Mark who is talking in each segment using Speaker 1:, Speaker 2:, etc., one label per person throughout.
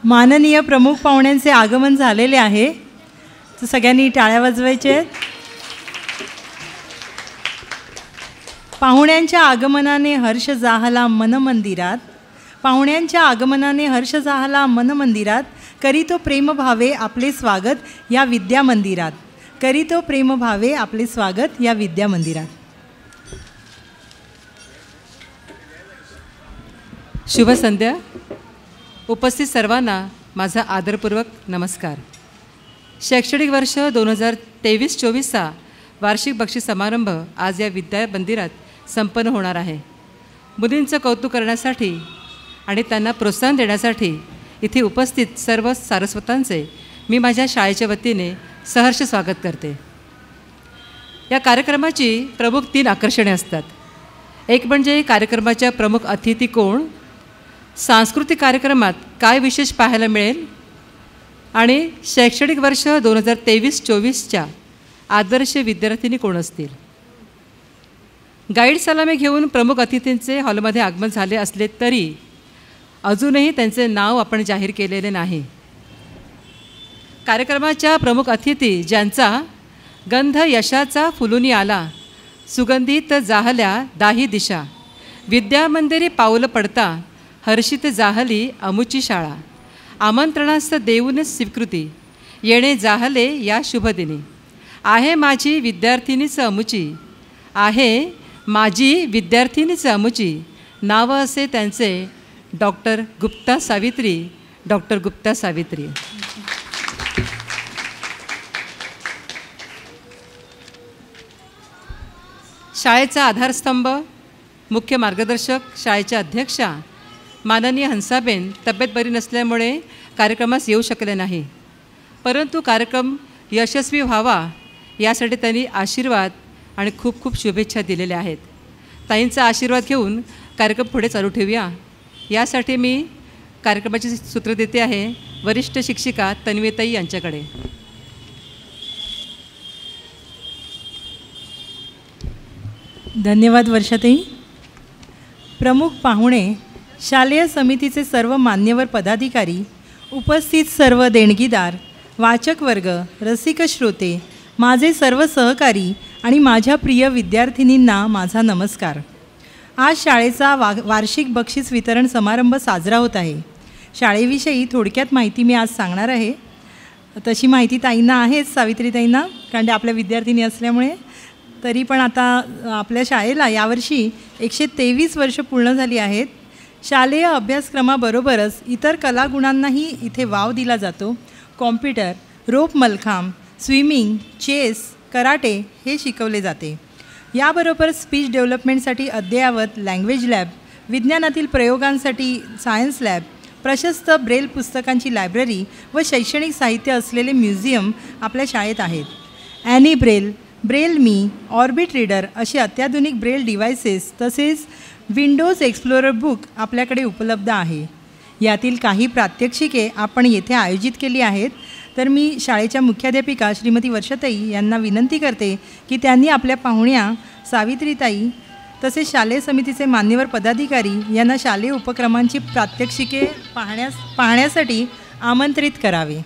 Speaker 1: माननीय प्रमुख पाहुण्यांचे आगमन झालेले आहे, तर सगळ्यांनी टाळ्या वाजवायच्या आहेत. पाहुण्यांच्या आगमनाने हर्ष जाहला मनमंदिरात, पाहुण्यांच्या आगमनाने हर्ष जाहला मनमंदिरात, करीतो प्रेमभावे आपले स्वागत या विद्यामंदिरात, करीतो प्रेमभावे आपले स्वागत या विद्यामंदिरात.
Speaker 2: शुभ संध्या. उपस्थित सर्वांना माझा आदरपूर्वक नमस्कार. शैक्षणिक वर्ष 2023-24चा वार्षिक बक्षीस समारंभ आज या विद्यामंदिरात संपन्न होणार आहे. मुलींचं कौतुक करण्यासाठी आणि त्यांना प्रोत्साहन देण्यासाठी इथे उपस्थित सर्व सारस्वतांचे मी माझ्या शाळेच्या वतीने सहर्ष स्वागत करते. या कार्यक्रमाची प्रमुख 3 आकर्षणे असतात. एक म्हणजे कार्यक्रमाच्या प्रमुख अतिथी कोण, सांस्कृतिक कार्यक्रमात काय विशेष पाहायला मिळेल आणि शैक्षणिक वर्ष 2023-24च्या आदर्श विद्यार्थिनी कोण असतील. गाईड सलामी घेऊन प्रमुख अतिथींचे हॉलमध्ये आगमन झाले असले तरी अजूनही त्यांचे नाव आपण जाहीर केलेले नाही. कार्यक्रमाच्या प्रमुख अतिथी ज्यांचा गंध यशाचा फुलूनी आला, सुगंधित जाहल्या दाही दिशा, विद्यामंदिरी पाऊल पडता हर्षित जाहली अमुची शाळा, आमंत्रणास देऊन स्वीकृती येणे जाहले या शुभदिनी, आहे माझी विद्यार्थिनीच अमुची, आहे माझी विद्यार्थिनीच अमुची, नाव असे त्यांचे डॉक्टर गुप्ता सावित्री, डॉक्टर गुप्ता सावित्री. शाळेचा आधारस्तंभ, मुख्य मार्गदर्शक, शाळेच्या अध्यक्षा माननीय हंसाबेन तब्येत बरी नसल्यामुळे कार्यक्रमास येऊ शकले नाही, परंतु कार्यक्रम यशस्वी व्हावा यासाठी त्यांनी आशीर्वाद आणि खूप खूप शुभेच्छा दिलेल्या आहेत. ताईंचा आशीर्वाद घेऊन कार्यक्रम पुढे चालू ठेवूया यासाठी मी कार्यक्रमाची सूत्र देते आहे वरिष्ठ शिक्षिका तन्वीताई यांच्याकडे.
Speaker 1: धन्यवाद वर्षाताई. प्रमुख पाहुणे, शालेय समितीचे सर्व मान्यवर पदाधिकारी, उपस्थित सर्व देणगीदार, वाचक वर्ग, रसिक श्रोते, माझे सर्व सहकारी आणि माझ्या प्रिय विद्यार्थिनींना माझा नमस्कार. आज शाळेचा वार्षिक बक्षीस वितरण समारंभ साजरा होत आहे. शाळेविषयी थोडक्यात माहिती मी आज सांगणार आहे. तशी माहिती ताईंना आहेच, सावित्रीताईंना, कारण ते आपल्या विद्यार्थिनी असल्यामुळे. तरी पण आता आपल्या शाळेला यावर्षी 123 वर्ष पूर्ण झाली आहेत. शालेय अभ्यासक्रमाबरोबरच इतर कलागुणांनाही इथे वाव दिला जातो. कॉम्प्युटर, रोप मलखांब, स्विमिंग, चेस, कराटे हे शिकवले जाते. याबरोबर स्पीच डेव्हलपमेंटसाठी अद्ययावत लँग्वेज लॅब, विज्ञानातील प्रयोगांसाठी सायन्स लॅब, प्रशस्त ब्रेल पुस्तकांची लायब्ररी व शैक्षणिक साहित्य असलेले म्युझियम आपल्या शाळेत आहेत. ॲनी ब्रेल, ब्रेल मी, ऑर्बिट रीडर अशी अत्याधुनिक ब्रेल डिव्हायसेस तसेच विंडोज एक्सप्लोरर बुक आपल्याकडे उपलब्ध आहे. यातील काही प्रात्यक्षिके आपण येथे आयोजित केली आहेत. तर मी शाळेच्या मुख्याध्यापिका श्रीमती वर्षाताई यांना विनंती करते की त्यांनी आपल्या पाहुण्या सावित्रीताई तसेच शालेय समितीचे मान्यवर पदाधिकारी यांना शालेय उपक्रमांची प्रात्यक्षिके पाहण्यासाठी आमंत्रित करावे.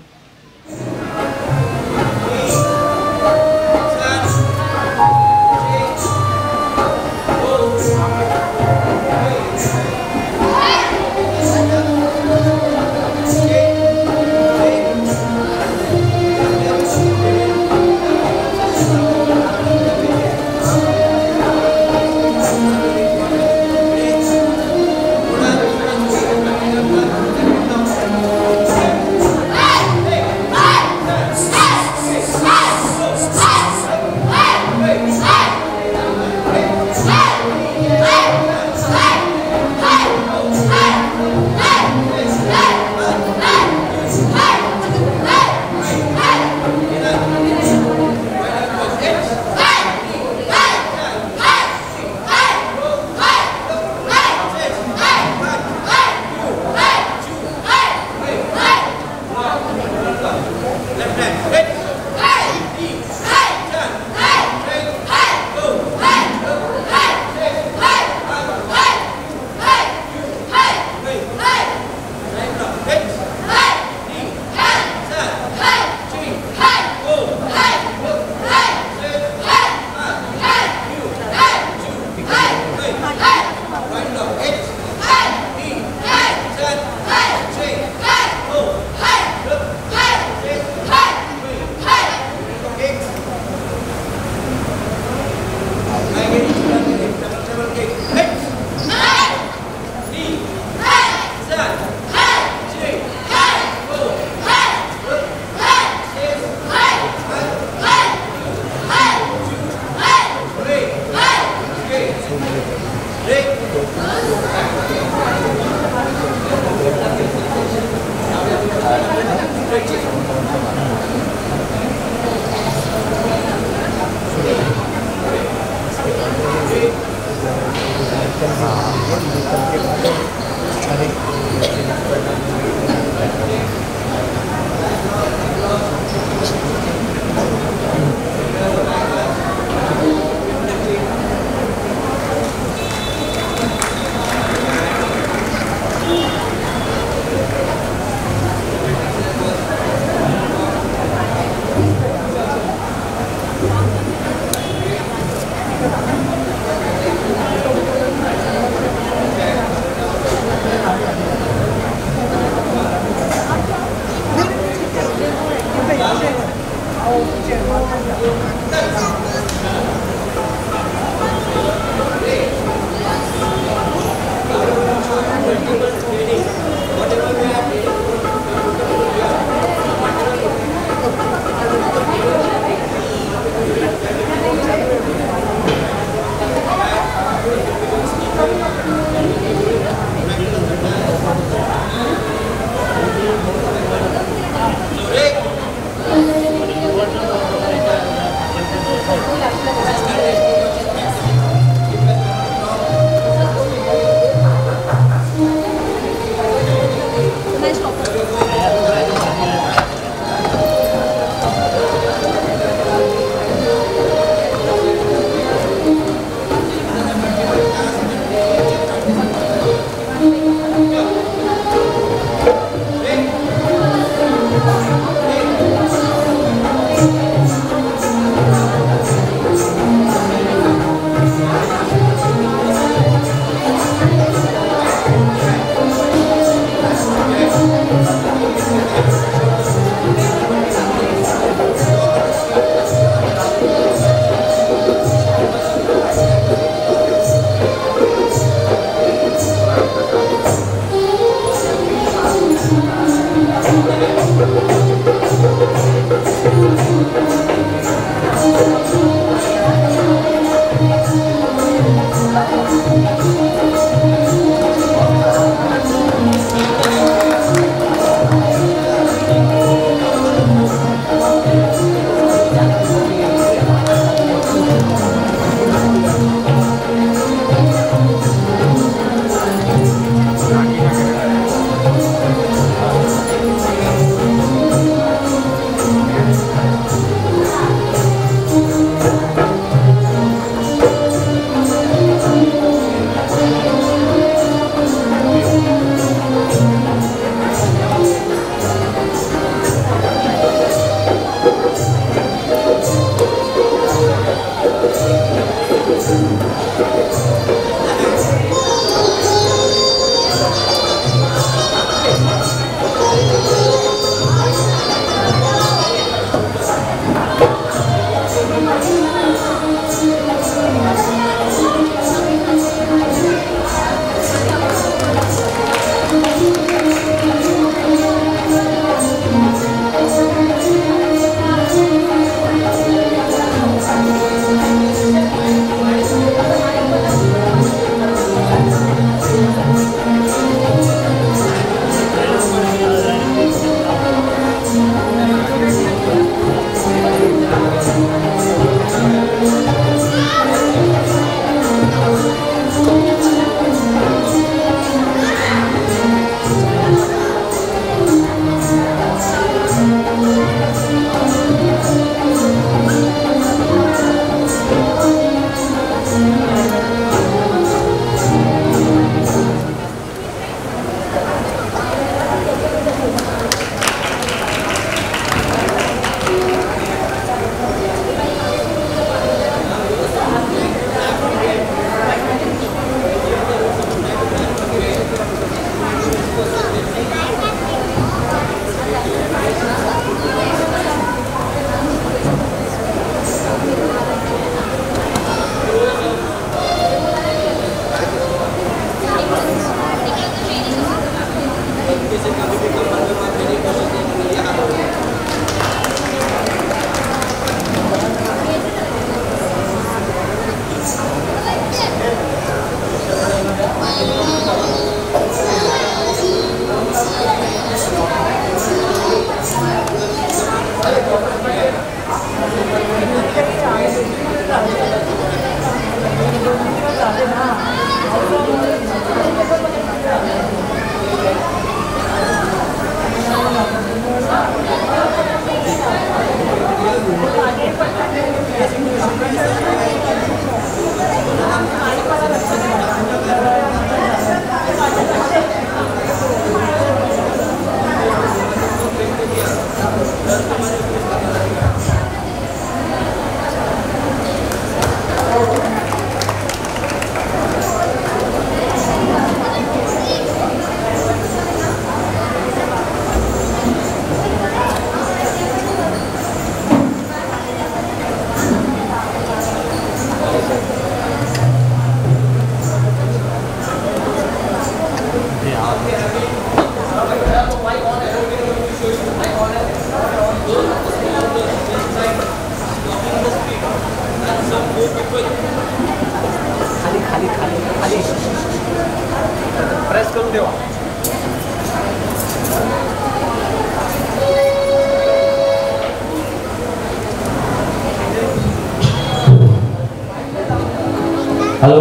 Speaker 3: Hello?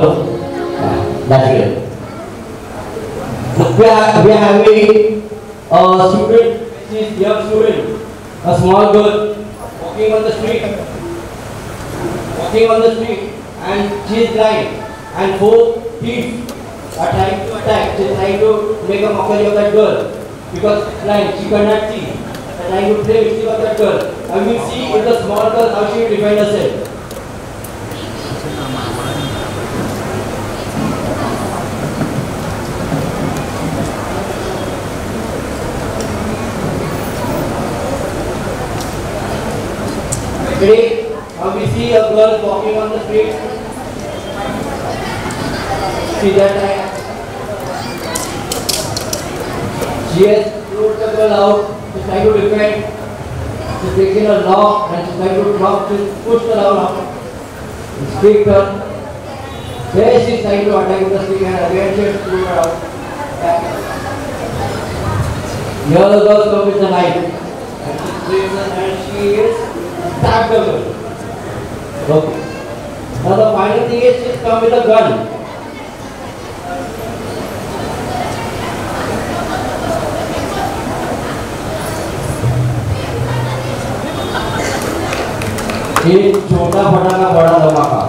Speaker 3: That's good. We are having a student, she is young student, a small girl walking on the street and she is blind and four thieves are trying to attack, she is trying to make a mockery of that girl because blind, she cannot see, and trying to play with that girl. And we see in the small girl how she will defend herself. Today, we see a girl walking on the street. See that right? She has thrown the girl out. She's trying to defend. She's taking a lock and she's trying to drop. She's pushed her out. She's kicked her. There she's trying to attack with the stick and again she has thrown her out. Here the girl comes with the knife. And she swings and she is stabbed the girl. Okay. Now the final thing is she's come with a gun. एक छोटा फटाका बड़ा धमाका.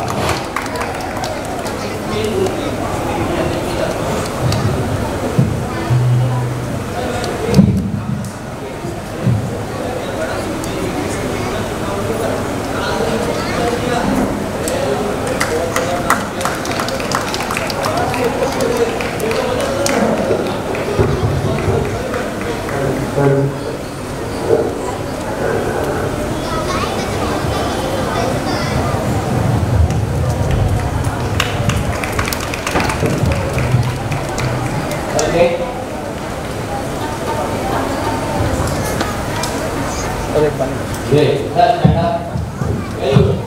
Speaker 3: Great. That's stand up. Very good.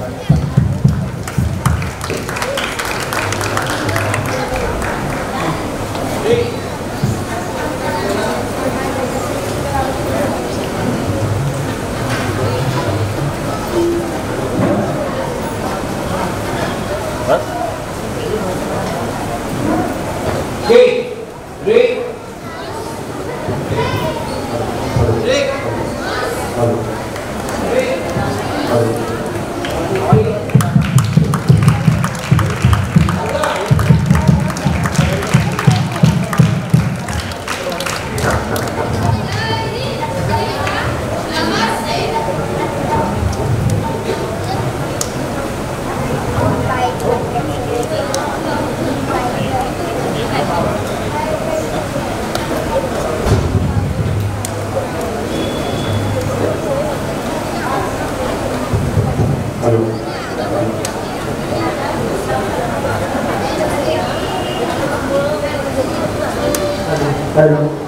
Speaker 3: Okay. Great. Hello.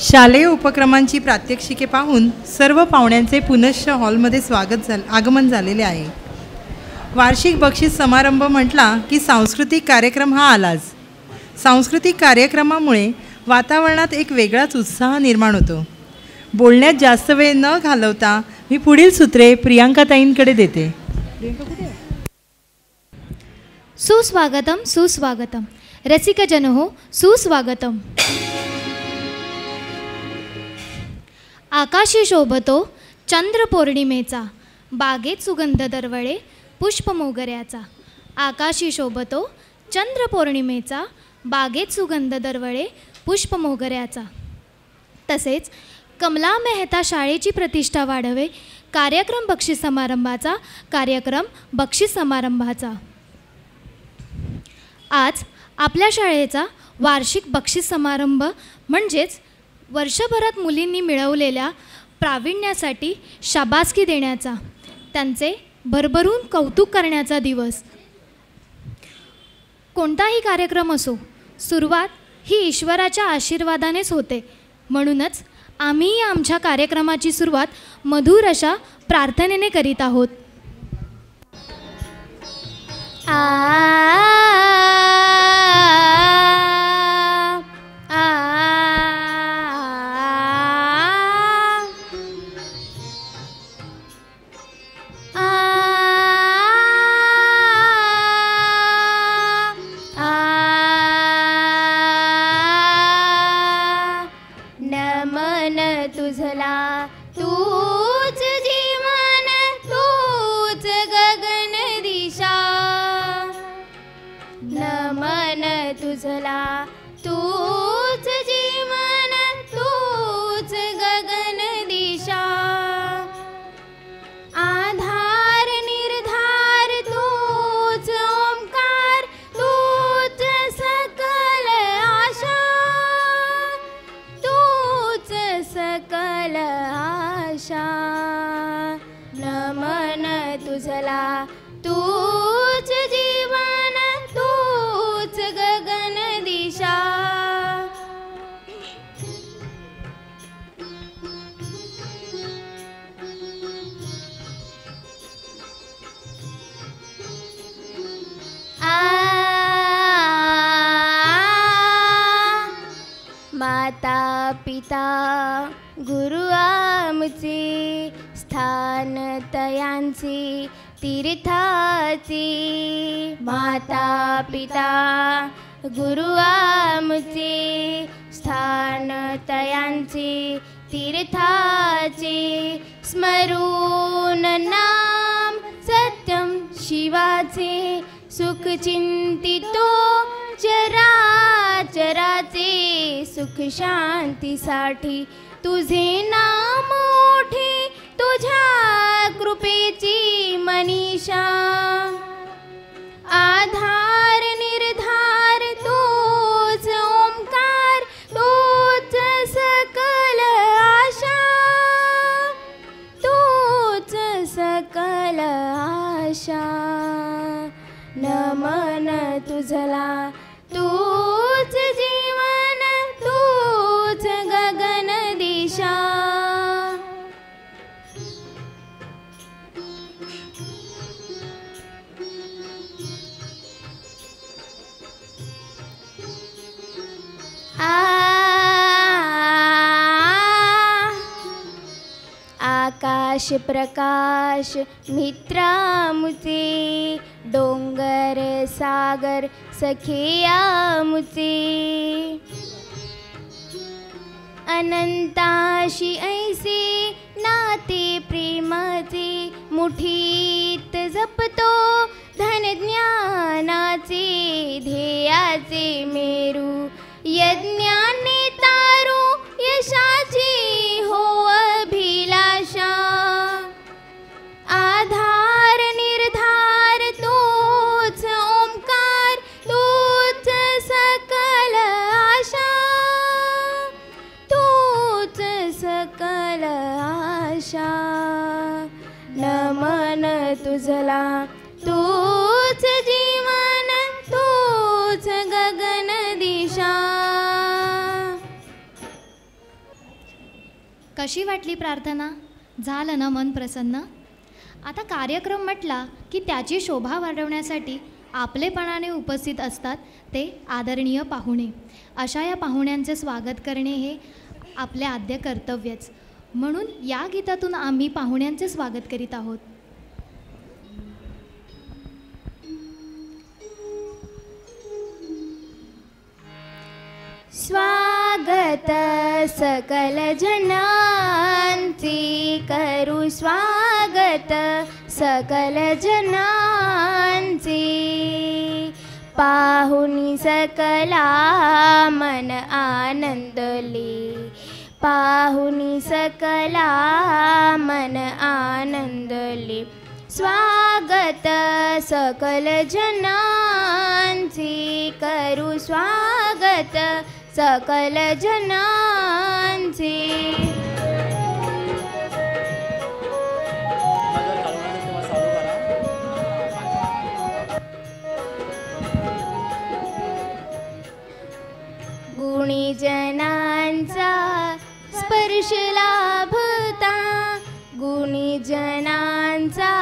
Speaker 1: शालेय उपक्रमांची प्रात्यक्षिके पाहून सर्व पाहुण्यांचे पुनश्च हॉलमध्ये आगमन झालेले आहे. वार्षिक बक्षीस समारंभ म्हटला की सांस्कृतिक कार्यक्रम हा आलाच. सांस्कृतिक कार्यक्रमामुळे वातावरणात एक वेगळाच उत्साह निर्माण होतो. बोलण्यात जास्त वेळ न घालवता मी पुढील सूत्रे प्रियांकाताईंकडे देते.
Speaker 4: सुस्वागतम सुस्वागतम रसिकजनो सुस्वागतम. आकाशी शोभतो चंद्र पौर्णिमेचा, बागेत सुगंध दरवळे पुष्प मोगऱ्याचा. आकाशी शोभतो चंद्र पौर्णिमेचा, बागेत सुगंध दरवळे पुष्प मोगऱ्याचा. तसेच कमला मेहता शाळेची प्रतिष्ठा वाढवे कार्यक्रम बक्षीस समारंभाचा, कार्यक्रम बक्षीस समारंभाचा. आज आपल्या शाळेचा वार्षिक बक्षीस समारंभ म्हणजेच वर्षभरात मुलींनी मिळवलेल्या प्रावीण्यासाठी शाबासकी देण्याचा, त्यांचे भरभरून कौतुक करण्याचा दिवस. कोणताही कार्यक्रम असो, सुरुवात ही ईश्वराच्या आशीर्वादानेच होते. म्हणूनच आम्ही आमच्या कार्यक्रमाची सुरुवात मधुर अशा प्रार्थनेने करीत आहोत. तूच जीवन तूच गगन दिशा, आधार निर्धार तूच ओंकार, तूच सकल आशा, तूच सकल आशा. नमन तुझला तूच जीवन तूच गगन दिशा.
Speaker 5: माता पिता गुरु आमचे, स्थान तयांचे तीर्थाचे. माता पिता गुरु आमचे, स्थान तयांचे तीर्थाचे. स्मरून नाम सत्यम शिवाचे, सुख चिंतितो चराचराचे. सुख शांतीसाठी तुझे नाम मोठे, तुझ्या कृपेची मनीषा. आधार निर्धार तोच ओंकार, तोच सकल आशा, तोच सकल आशा. नमन तुझला तूच जीवन, तूच गगन दिशा. आकाश प्रकाश मित्रामुचे, डोंगर सागर सखे आमुचे. अनंताशी ऐसे नाते प्रेमाचे, मुठीत जपतो धन ज्ञानाचे. ध्येयाचे मेरू यज्ञाने तारू, यशाची हो अभिलाषा. आधार निर्धार तोच ओंकार, तोच सकल आशा, तोच सकल आशा. नमन तुझला तूच जीवन, तूच गगन दिशा.
Speaker 4: कशी वाटली प्रार्थना? झालं ना मन प्रसन्न? आता कार्यक्रम म्हटला की त्याची शोभा वाढवण्यासाठी आपलेपणाने उपस्थित असतात ते आदरणीय पाहुणे. अशा या पाहुण्यांचे स्वागत करणे हे आपले आद्य कर्तव्यच. म्हणून या गीतातून आम्ही पाहुण्यांचे स्वागत करीत आहोत.
Speaker 5: स्वागत सकल जनांचे, करू स्वागत सकल जनांचे. पाहुनी सकला मन आनंदले, पाहुनी सकला मन आनंदले. स्वागत सकल जनांचे, करू स्वागत सकल जनांचे. गुणी जनांचा स्पर्श लाभता, गुणी जनांचा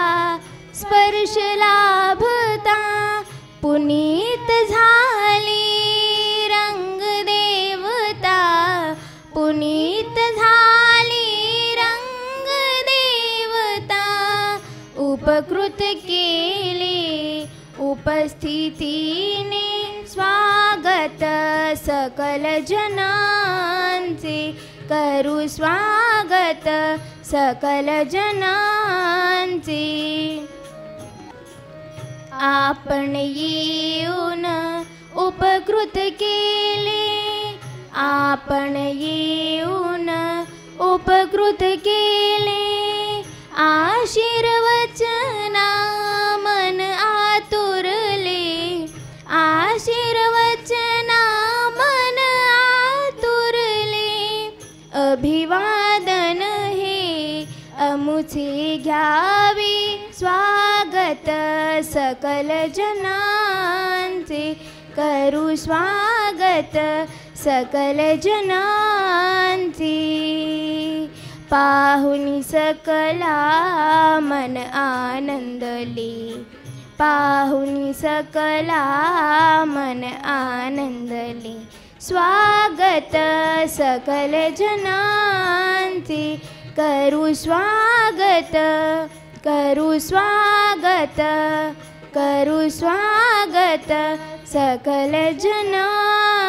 Speaker 5: स्पर्श लाभता. पुनीत झाली रंग देवता, पुनीत झाली रंग देवता. उपकृत केले उपस्थितीने, स्वागत सकल जनांचे, करू स्वागत सकल जनांचे. आपण येऊन उपकृत केले, आपण येऊन उपकृत केले. आशीर्वचना मन आतुरले, आशीर्वचना मन आतुरले. अभिवादन हे अमुचे घ्यावे, स्वागत सकल जनांचे, करू स्वागत सकल जनांचे. पाहुनी सकला मन आनंदले, पाहुनी सकला मन आनंदले. स्वागत सकल जनांचे करू स्वागत करू स्वागत करू स्वागत सकल जनांचे.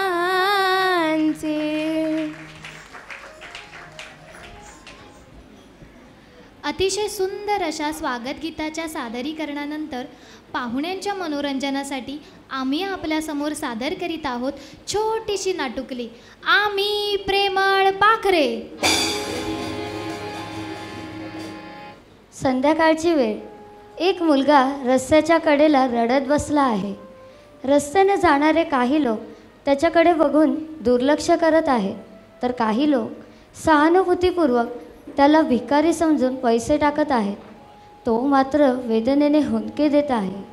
Speaker 4: अतिशय सुंदर अशा स्वागत गीताच्या सादरीकरणानंतर पाहुण्यांच्या मनोरंजनासाठी आम्ही आपल्यासमोर सादर करीत आहोत छोटीशी नाटुकली आम्ही प्रेमळ पाखरे.
Speaker 6: संध्याकाळची वेळ. एक मुलगा रस्त्याच्या कडेला रडत बसला आहे. रस्त्याने जाणारे काही लोक त्याच्याकडे बघून दुर्लक्ष करत आहेत, तर काही लोक सहानुभूतीपूर्वक त्याला भिकारी समजून पैसे टाकत आहेत. तो मात्र वेदनेने हुंदके देत आहे.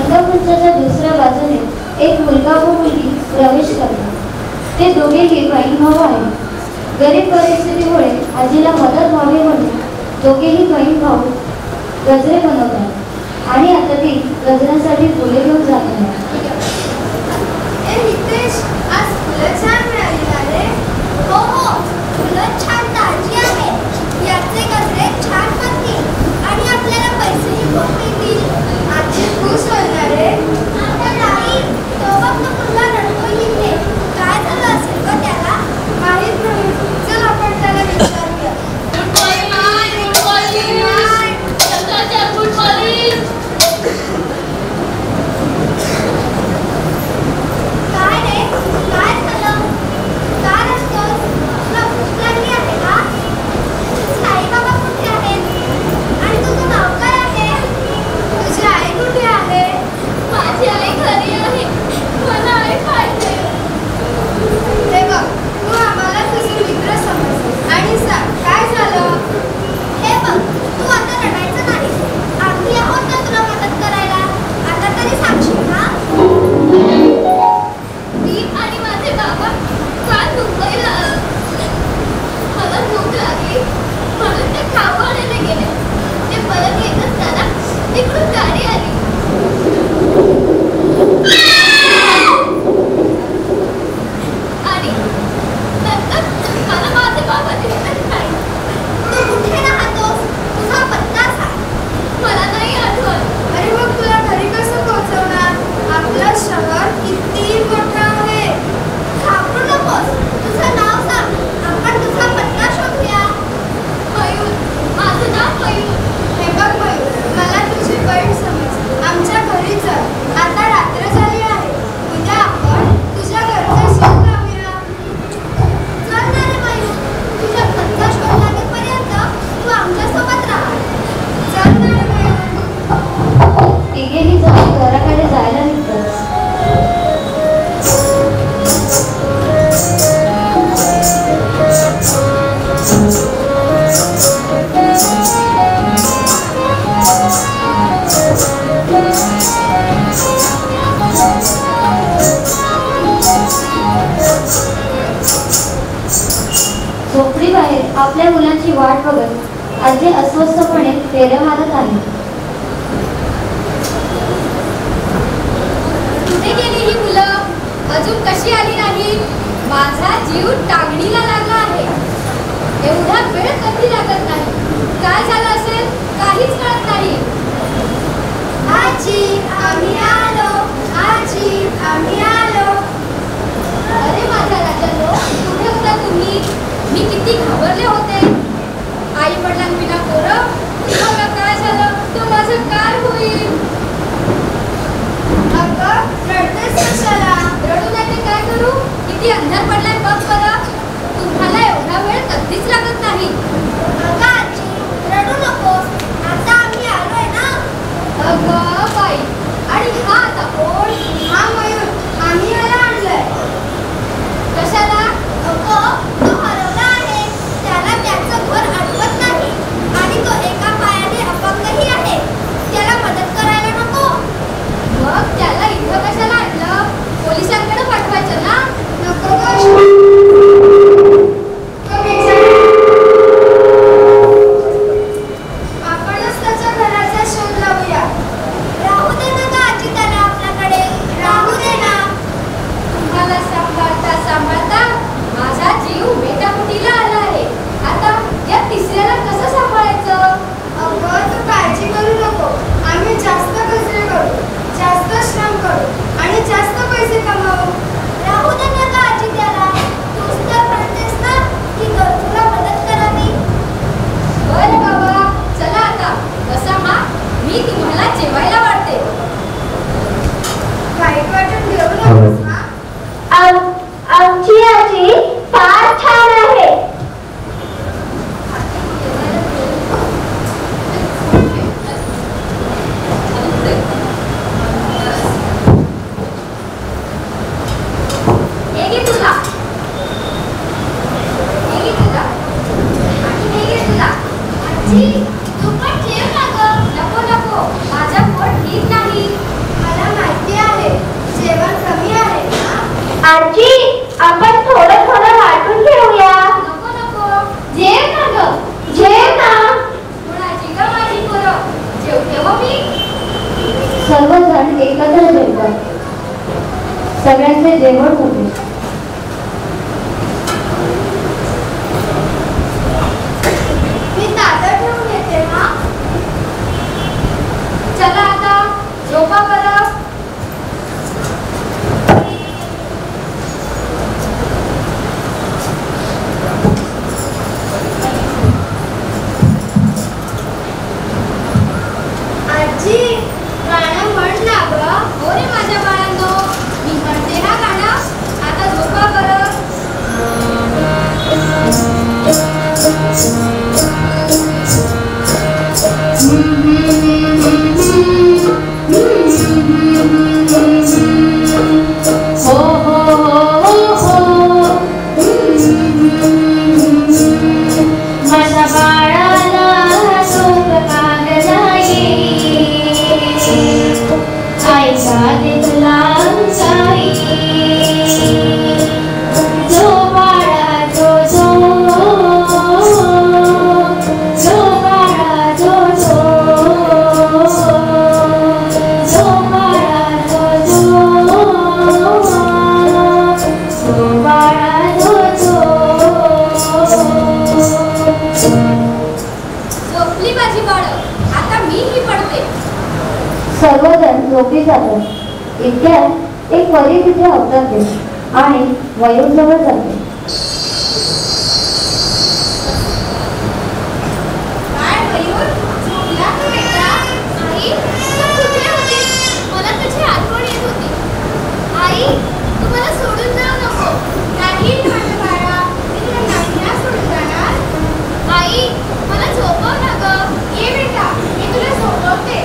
Speaker 6: रंगमंचाच्या दुसऱ्या बाजूने एक मुलगा व मुलगी प्रवेश करतात. ते दोघेही बहीण भाऊ आहेत. गरीब परिस्थितीमुळे आजीला मदत व्हावी म्हणून दोघेही बहीण भाऊ गजरे बनवतात आणि आता ती गजऱ्यासाठी फुले घेऊन जात आहेत.
Speaker 5: हो हो, फुलं छान ताजी आहे. याचे गजरे छान बनतील आणि आपल्याला पैसेही खूप मिळतील. आजी खुश होणार आहे. आता नाही, तो बघ तो मुलगा रडतोय इथे. काय झालं असेल ग त्याला? माहीत नाही. चल आपण त्याला विचारूया. काय रे, काय झालं? का रडतोस? तुला भूक लागली आहे का? साई बाबा कुठे आहेत? आणि तुझं नाव काय आहे? तुझी आई कुठे आहे? माझी आई घरी आहे. मला आई पाहिजे. हे बघ, तू आम्हाला तुझे मित्र समज आणि सांग काय झालं. हे बघ, तू आता रडायचं नाही. आम्ही आहोत ना तुला मदत करायला. आता तरी सांगशील ना? मी आणि माझे बाबा काल मुंबईला आलो. मला भूक लागली म्हणून ते खाऊ आणायला गेले. ते परत येत असताना तिकडून गाडी आली. आणि नंतर मला माझे बाबा दिसत नाही. तू कुठे राहतोस? तुझा पत्ता सांग. मला नाही आठवत. अरे मग तुला घरी कसं पोहोचवणार? आपलं शहर किती मोठं आहे. घाबरू नकोस. तुझं नाव सांग. आपण तुझा पत्ता शोधूया. मयूर, माझं नाव मयूर. हे बघ मयूर, मला तुझी बहीण समज. आमच्या घरी चल. आता रात्र झाली आहे. उद्या आपण तुझ्या घरचा शोध लावूया. चल ना रे मयूर. तुझ्या घरचा शोध लागेपर्यंत तू आमच्यासोबत राहा. चल ना रे मयूर.
Speaker 6: तिघेही जण घराकडे जायला निघतात. झोपडीबाहेर आपल्या मुलांची वाट बघत आजी अस्वस्थपणे फेऱ्या मारत आहे.
Speaker 5: मी किती घाबरले होते. आई वडिलांविना पोरं, मला काय झालं तर माझं काय होईल. अगं रडतेस कशाला? रडू नाही ते काय करू? किती अंधार पडलाय बघ बरं. तुम्हाला एवढा वेळ कधीच लागत नाही. अगं आजी रडू नकोस, आता आम्ही आलोय ना. अगं बाई, आणि हा आता कोण? हा मयूर, आम्ही याला आणलंय. कशाला? अगं तो हरवला आहे. त्याला त्याचं घर आठवत नाही आणि तो एका पायाने अपंगही आहे. त्याला मदत करायला नको. मग त्याला इथं कशाला आणलं? पोलिसांकडे पाठवायचं ना. नको आपणच त्याच्या घराचा शोध लावूया. राहू दे ना का आजी त्याला आपल्याकडे. राहू दे ना. तुम्हाला सांभाळता सांभाळता माझा जीव मेटाकुटीला आला आहे. आता या तिसऱ्याला कसं सांभाळायचं? अगं तू काळजी करू नको. आम्ही जास्त कचरे करू, जास्त श्रम करू आणि जास्त पैसे कमावू. राहू दे ना का आजी त्याला. तूच तर म्हणतेस ना की तुला मदत करावी. बरं बाबा, चला आता बसा. मी तुम्हाला जेवायला वाढते. वाईट वाटून घेऊ नकोस.
Speaker 6: आमची आजी फार छान आहे. आजी आपण थोडं थोडं वाटून घेऊया.
Speaker 5: नको नको, जेव ना ग.
Speaker 6: जेव ना.
Speaker 5: कोणाची ग माझी पोरं? जेवते हो मी.
Speaker 6: सर्वजण एकत्र जेवतात. सगळ्यांचे जेवण होते.
Speaker 5: मी ताटं ठेवून येते ना. चला आता झोपा बरं. आजी गाणं म्हण ना गं. हो रे माझ्या बाळांनो, मी म्हणते ना गाणं. आता झोपा बरं.
Speaker 6: हो हो हो हो. माझ्या बाळाला झोप कागदा येईल. आईचा दिसला आई. जो बाळा जो जो, जो बाळा जो जो, जो बाळा जो जो, जो बाळा जो जो.
Speaker 5: झोपली माझी बाळं. आता मीही पडते.
Speaker 6: सर्वजण झोपी जातात. इतक्यात एक परी तिथे अवतरते आणि वयोजवळ जाते.
Speaker 5: काय मयूर, झोपला तू बेटा? आई तू कुठे होतीस? मला तुझी आठवण येत होती. आई तू मला सोडून जाऊ नको. नाही माझ्या बाळा, मी तुला नाही ना सोडून जाणार. आई मला झोपव ना गं. ये बेटा, मी तुला झोपवते.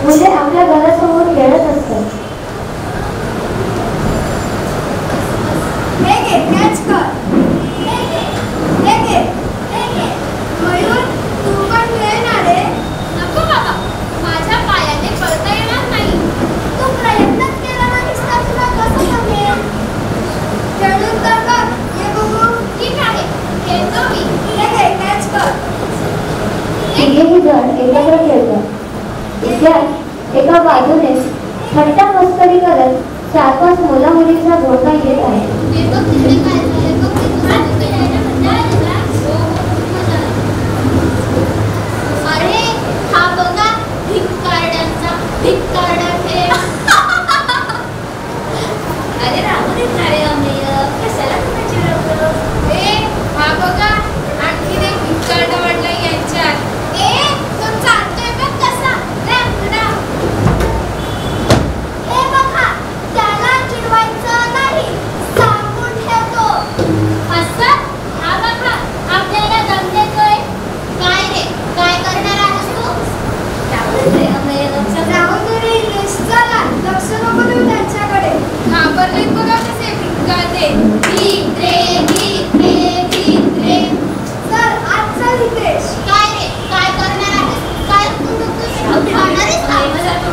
Speaker 6: मुले आपल्या घरासमोर खेळत असतात.
Speaker 5: हे घे, कॅच कर. हे घे, हे घे, हे घे. मयूर, तू पण खेळणार आहे? नको बाबा, माझ्या पायाने पळता येणार नाही. तू प्रयत्नच केला नाहीस तर तुला कसं जमेल? खेळून तर कर. ये बघू. ठीक आहे, खेळतो मी. हे घे, कॅच कर.
Speaker 6: तिघेही जण एकत्र खेळतात. इतक्यात एका बाजूने थट्टा मस्करी करत 4-5 मुला मुलींचा घोळका येत आहे.
Speaker 5: अरे हा बघा भिक्कारड्यांचा भिक्कारडा खेळ. अरे राहू दे अमेय, कशाला तुम्ही चिडवतो? हा बघा आणखीन एक भिक्कारडा वाढला यांच्यात. तो चालतोय बघ कसा. हे बघा, त्याला चिडवायचं नाही, सांगून ठेवतो. असं? हा बघा, आपल्याला दम देतोय. काय रे, काय करणार आहेस तू? राहू दे इलेश, चला लक्ष नको देऊ त्यांच्याकडे. घाबरलेत बघा कसे भिक्कारडे. भित्रे भित्रे भित्रे. चल आज चल इलेश. काय रे, काय करणार आहेस? काय खाणार आहेस?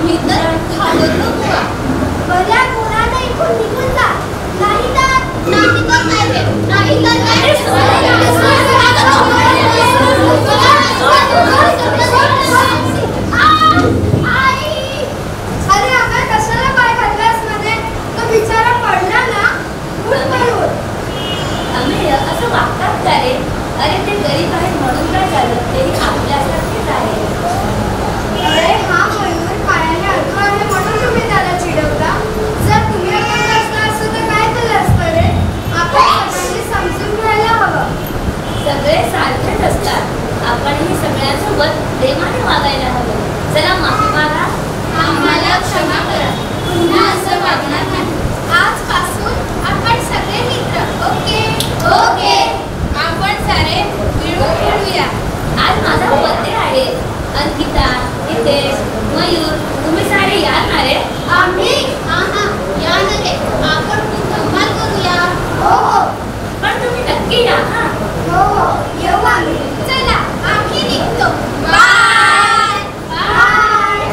Speaker 5: मी तर खाणार नको. बऱ्या गुणाने इथून निघून जा. नाही तर काय रे, नाही तर काय अरे अगं कशाला पाय घातलास मध्ये? तो बिचारा पडला ना. असं वागतात का रे? अरे ते गरीब आहेत म्हणून काय झालं, तेही आपल्यासारखेच आहे. अरे हा मयूर पायाने अडकू आहे म्हणून तुम्ही त्याला चिडवता. जर तुम्ही अपंग असला असतं तर काय केलं असतं रे? आपण सगळ्यांनी समजून घ्यायला हवं. सगळे सारखेच असतात. आपणही सगळ्यांसोबत प्रेमाने वागायला हवं. चला माफी मागा. आम्हाला क्षमा करा. पुन्हा असं वागणार नाही. आजपासून आपण सगळे मित्र. Okay okay. आपण सारे मिळून खेळूया. आज माझा बर्थडे आहे. अंकिता, हितेश, मयूर, तुम्ही सारे येणार रे? आम्ही येणार रे. आपण खूप धमाल करूया. हो, पण तुम्ही नक्की या. हो, येऊ आम्ही. चला आम्ही निघतो. Bye bye.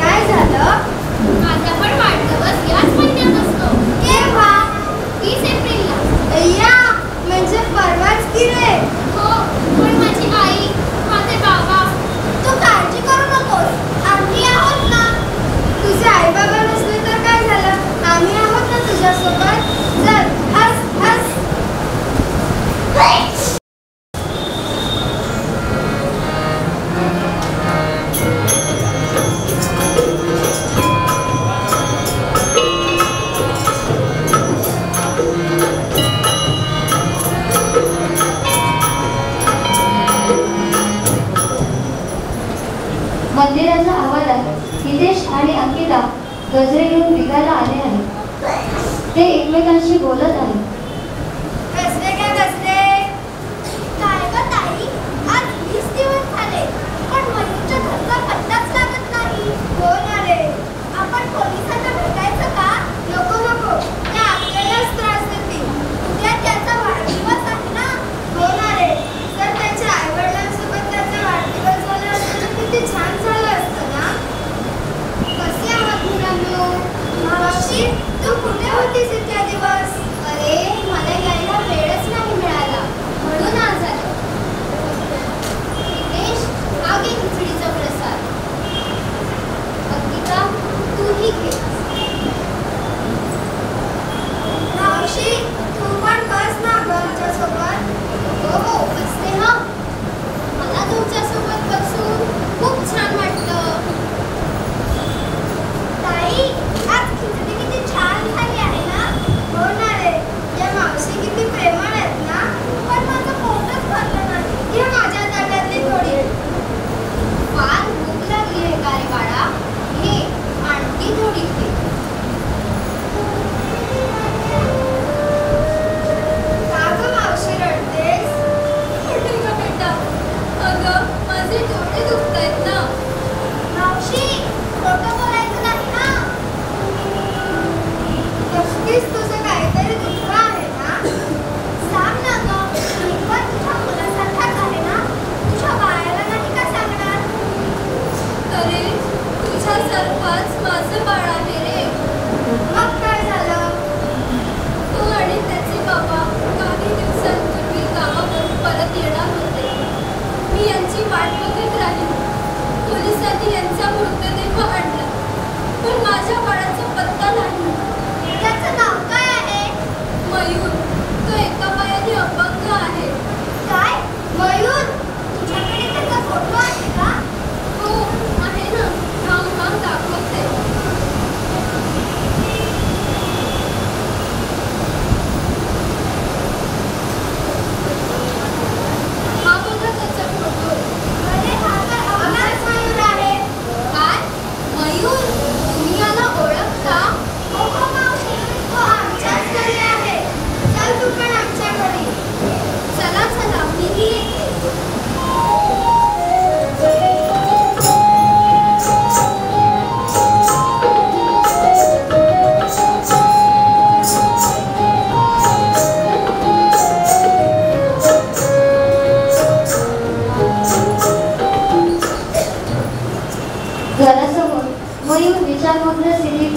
Speaker 5: काय झालं? माझा पण वाढदिवस याच महिन्यात असतो. केव्हा? 30 एप्रिलला. या म्हणजे परवाच की रे. हो, पण माझी आई, माझे बाबा. तू काळजी करू नकोस, आम्ही आहोत ना. तुझे आई बाबा नसले तर काय झालं? आम्ही आहोत ना तुझ्यासोबत. चल हस हस.
Speaker 6: मंदिराच्या आवारात हितेश आणि अंकिता गजरे घेऊन विकायला आले आहेत. ते एकमेकांशी बोलत आहेत.
Speaker 5: कसले काय कसले? काय गं ताई, आज 20 दिवस झाले पण मयूरच्या घरचा पत्ताच लागत नाही. हो ना रे. आपण पोलिसांना भेटायचं का? नको नको, ते आपल्यालाच त्रास देतील. उद्या त्याचा वाढदिवस आहे ना. हो ना रे. जर त्याच्या आईवडिलांसोबत त्याचा वाढदिवस झाला असता तर किती छान झालं असतं ना. कसे आहात मुलांनो? मावशी, तू कुठे होतीस इतक्या दिवस? अरे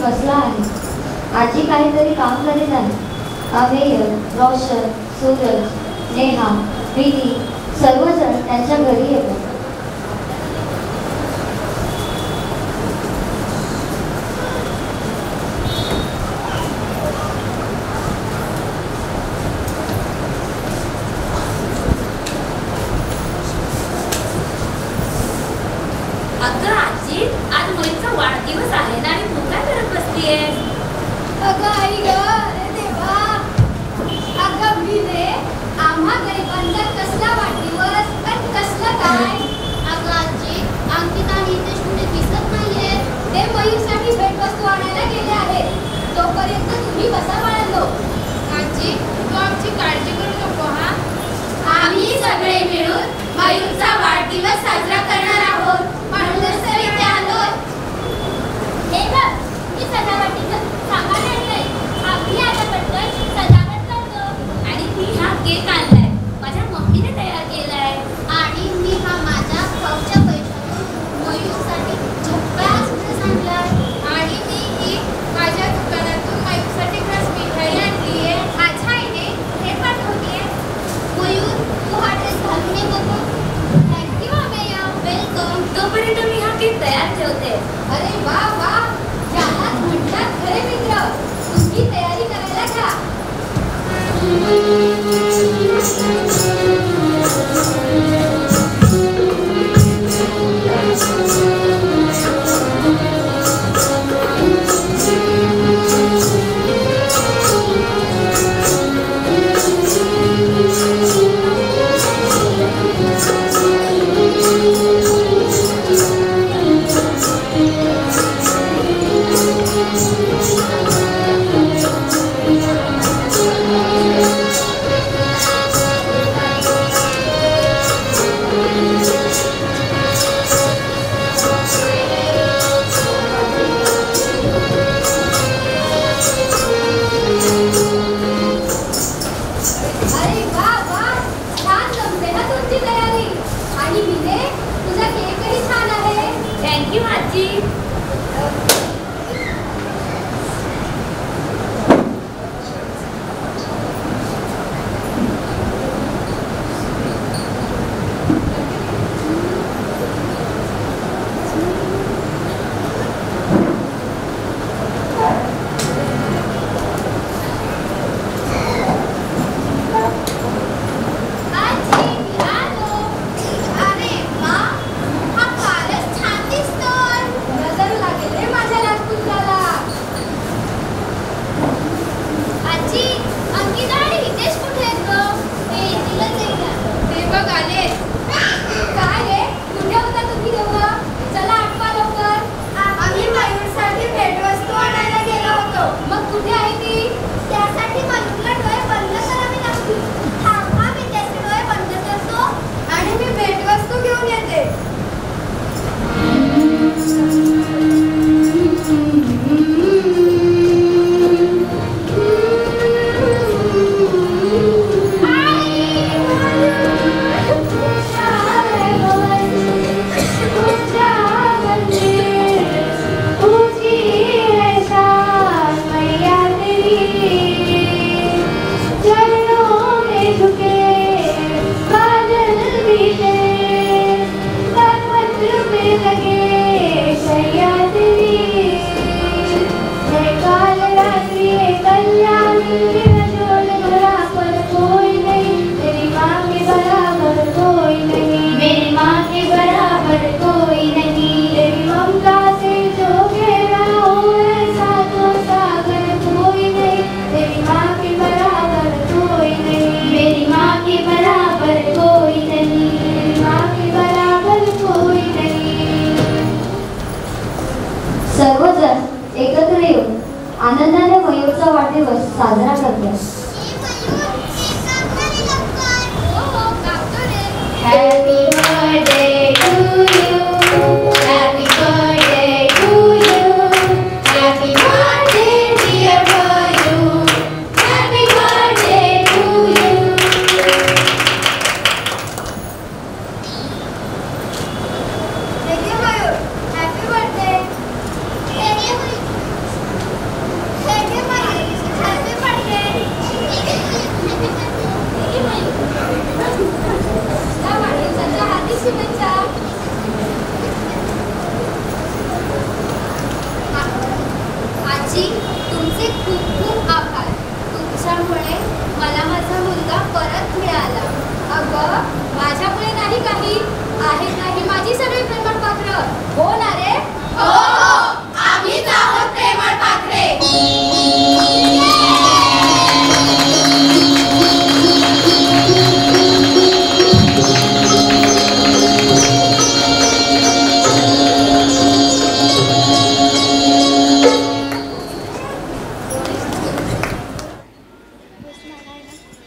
Speaker 6: बसला आहे. आजी काहीतरी काम करीत आहे. अमेय, रोशन, सूरज, नेहा, विनी सर्वजण त्यांच्या घरी येतात.
Speaker 5: अगं आजी, आज मुलीचा वाढदिवस आहे ना आणि तू काय करत बसलीयेस? अगं आई ग, अरे देवा. अगं मी रे, आम्हा गरिबांचा कसला वाढदिवस आणि कसलं काय? अगं आजी, अंकिता आणि हितेश कुठे दिसत नाहीये. ते मयूरसाठी भेटवस्तू आणायला गेले आहेत. तोपर्यंत तुम्ही बसा बाळांनो. आजी, तू आमची काळजी करू नको हा. आम्ही सगळे मिळून मयूरचा वाढदिवस साजरा करणार आहोत. म्हणूनच तर इथे आलोय. हे बघ, मी सजावटीचं सामान आणलंय. आम्ही आता पटकन सजावट करतो. आणि मी हा केक आणलाय. माझ्या मम्मीने तयार केलाय. आणि मी हा माझ्या भाऊच्या पैशातून मयूरसाठी झक्कास ड्रेस आणलाय. आणि मी ही माझ्या दुकानातून मयूरसाठी ड्रेस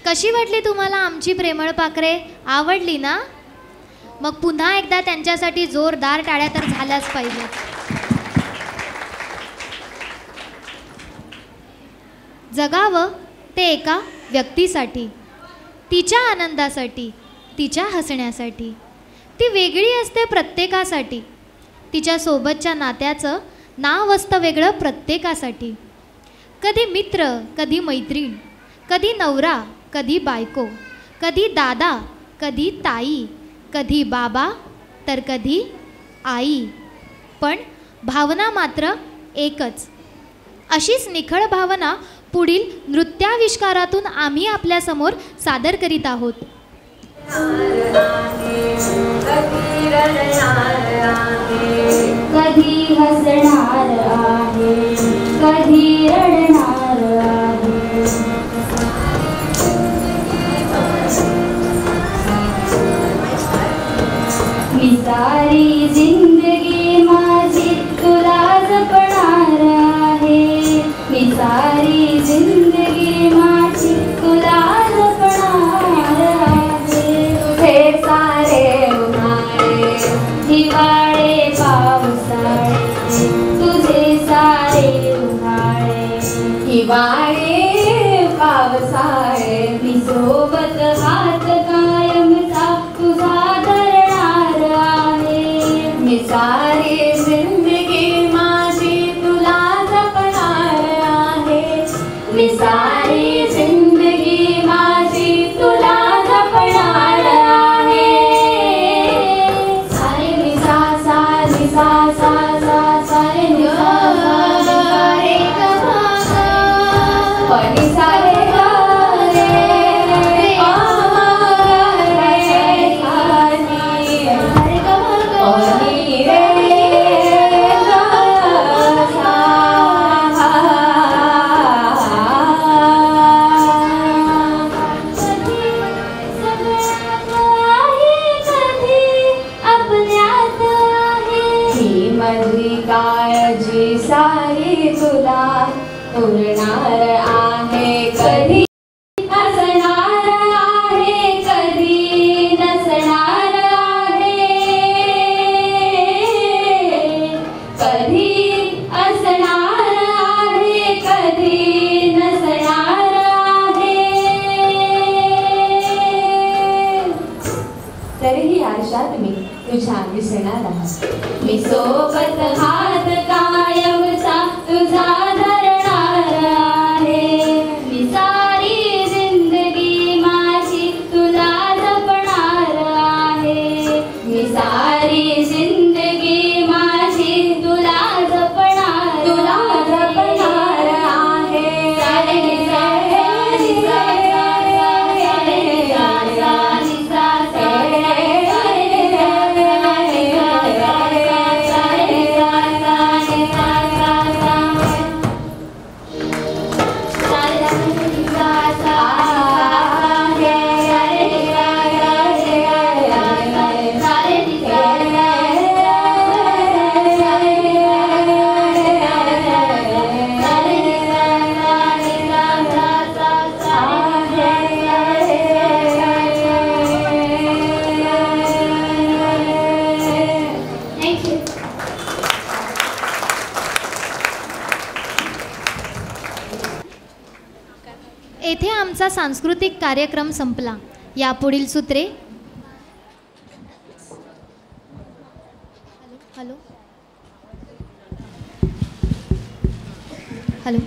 Speaker 4: कशी वाटली तुम्हाला आमची प्रेमळ पाखरे? आवडली ना? मग पुन्हा एकदा त्यांच्यासाठी जोरदार टाळ्या तर झाल्याच पाहिजे. जगावं ते एका व्यक्तीसाठी, तिच्या आनंदासाठी, तिच्या हसण्यासाठी. ती वेगळी असते प्रत्येकासाठी. तिच्या सोबतच्या नात्याचं नाव असतं वेगळं प्रत्येकासाठी. कधी मित्र, कधी मैत्रीण, कधी नवरा, कधी बायको, कधी दादा, कधी ताई, कधी बाबा, तर कधी आई. पण भावना मात्र एकच. अशीच निखळ भावना पुढील नृत्याविष्कारातून आम्ही आपल्यासमोर सादर करीत आहोत.
Speaker 6: कधी हसणार आहे, कधी रडणार आहे. मी सारी जिंदगी माझी तुला जपणार आहे. मी सारी जिंदगी माझी तुला जपणार आहे. हे सारे उन्हाळे, हिवाळे, पावसाळे, तुझे सारे उन्हाळे, हिवाळे, पावसाळे. मी सोबत हात कायमचा तुझा धरणार आहे. मी सारी जिंदगी माझी तुला जपणार आहे. मी सारी जिंदगी माझी तुला जपणार आहे. सारे नि सा सा नि सा सा सा सारे नि सा सा रे ग ग नि सा रे ग रे रे रे रे काळजी सारी तुला उरणार आहे. कधी हसणार आहे, कधी नसणार आहे. कधी असणार आहे, कधी नसणार आहे. तरीही आयुष्यात मी तुझ्या दिसणार आहे. मी सोबत हात कायमचा तुझा धरणार आहे. मी सारी जिंदगी माझी तुला जपणार आहे. मी सारी जिंदगी माझी तुला जपणार, तुला जपणार आहे. सारे नि सा नि सा सारे नि सा सारे
Speaker 4: येथे आमचा सांस्कृतिक कार्यक्रम संपला. यापुढील सूत्रे. हॅलो हॅलो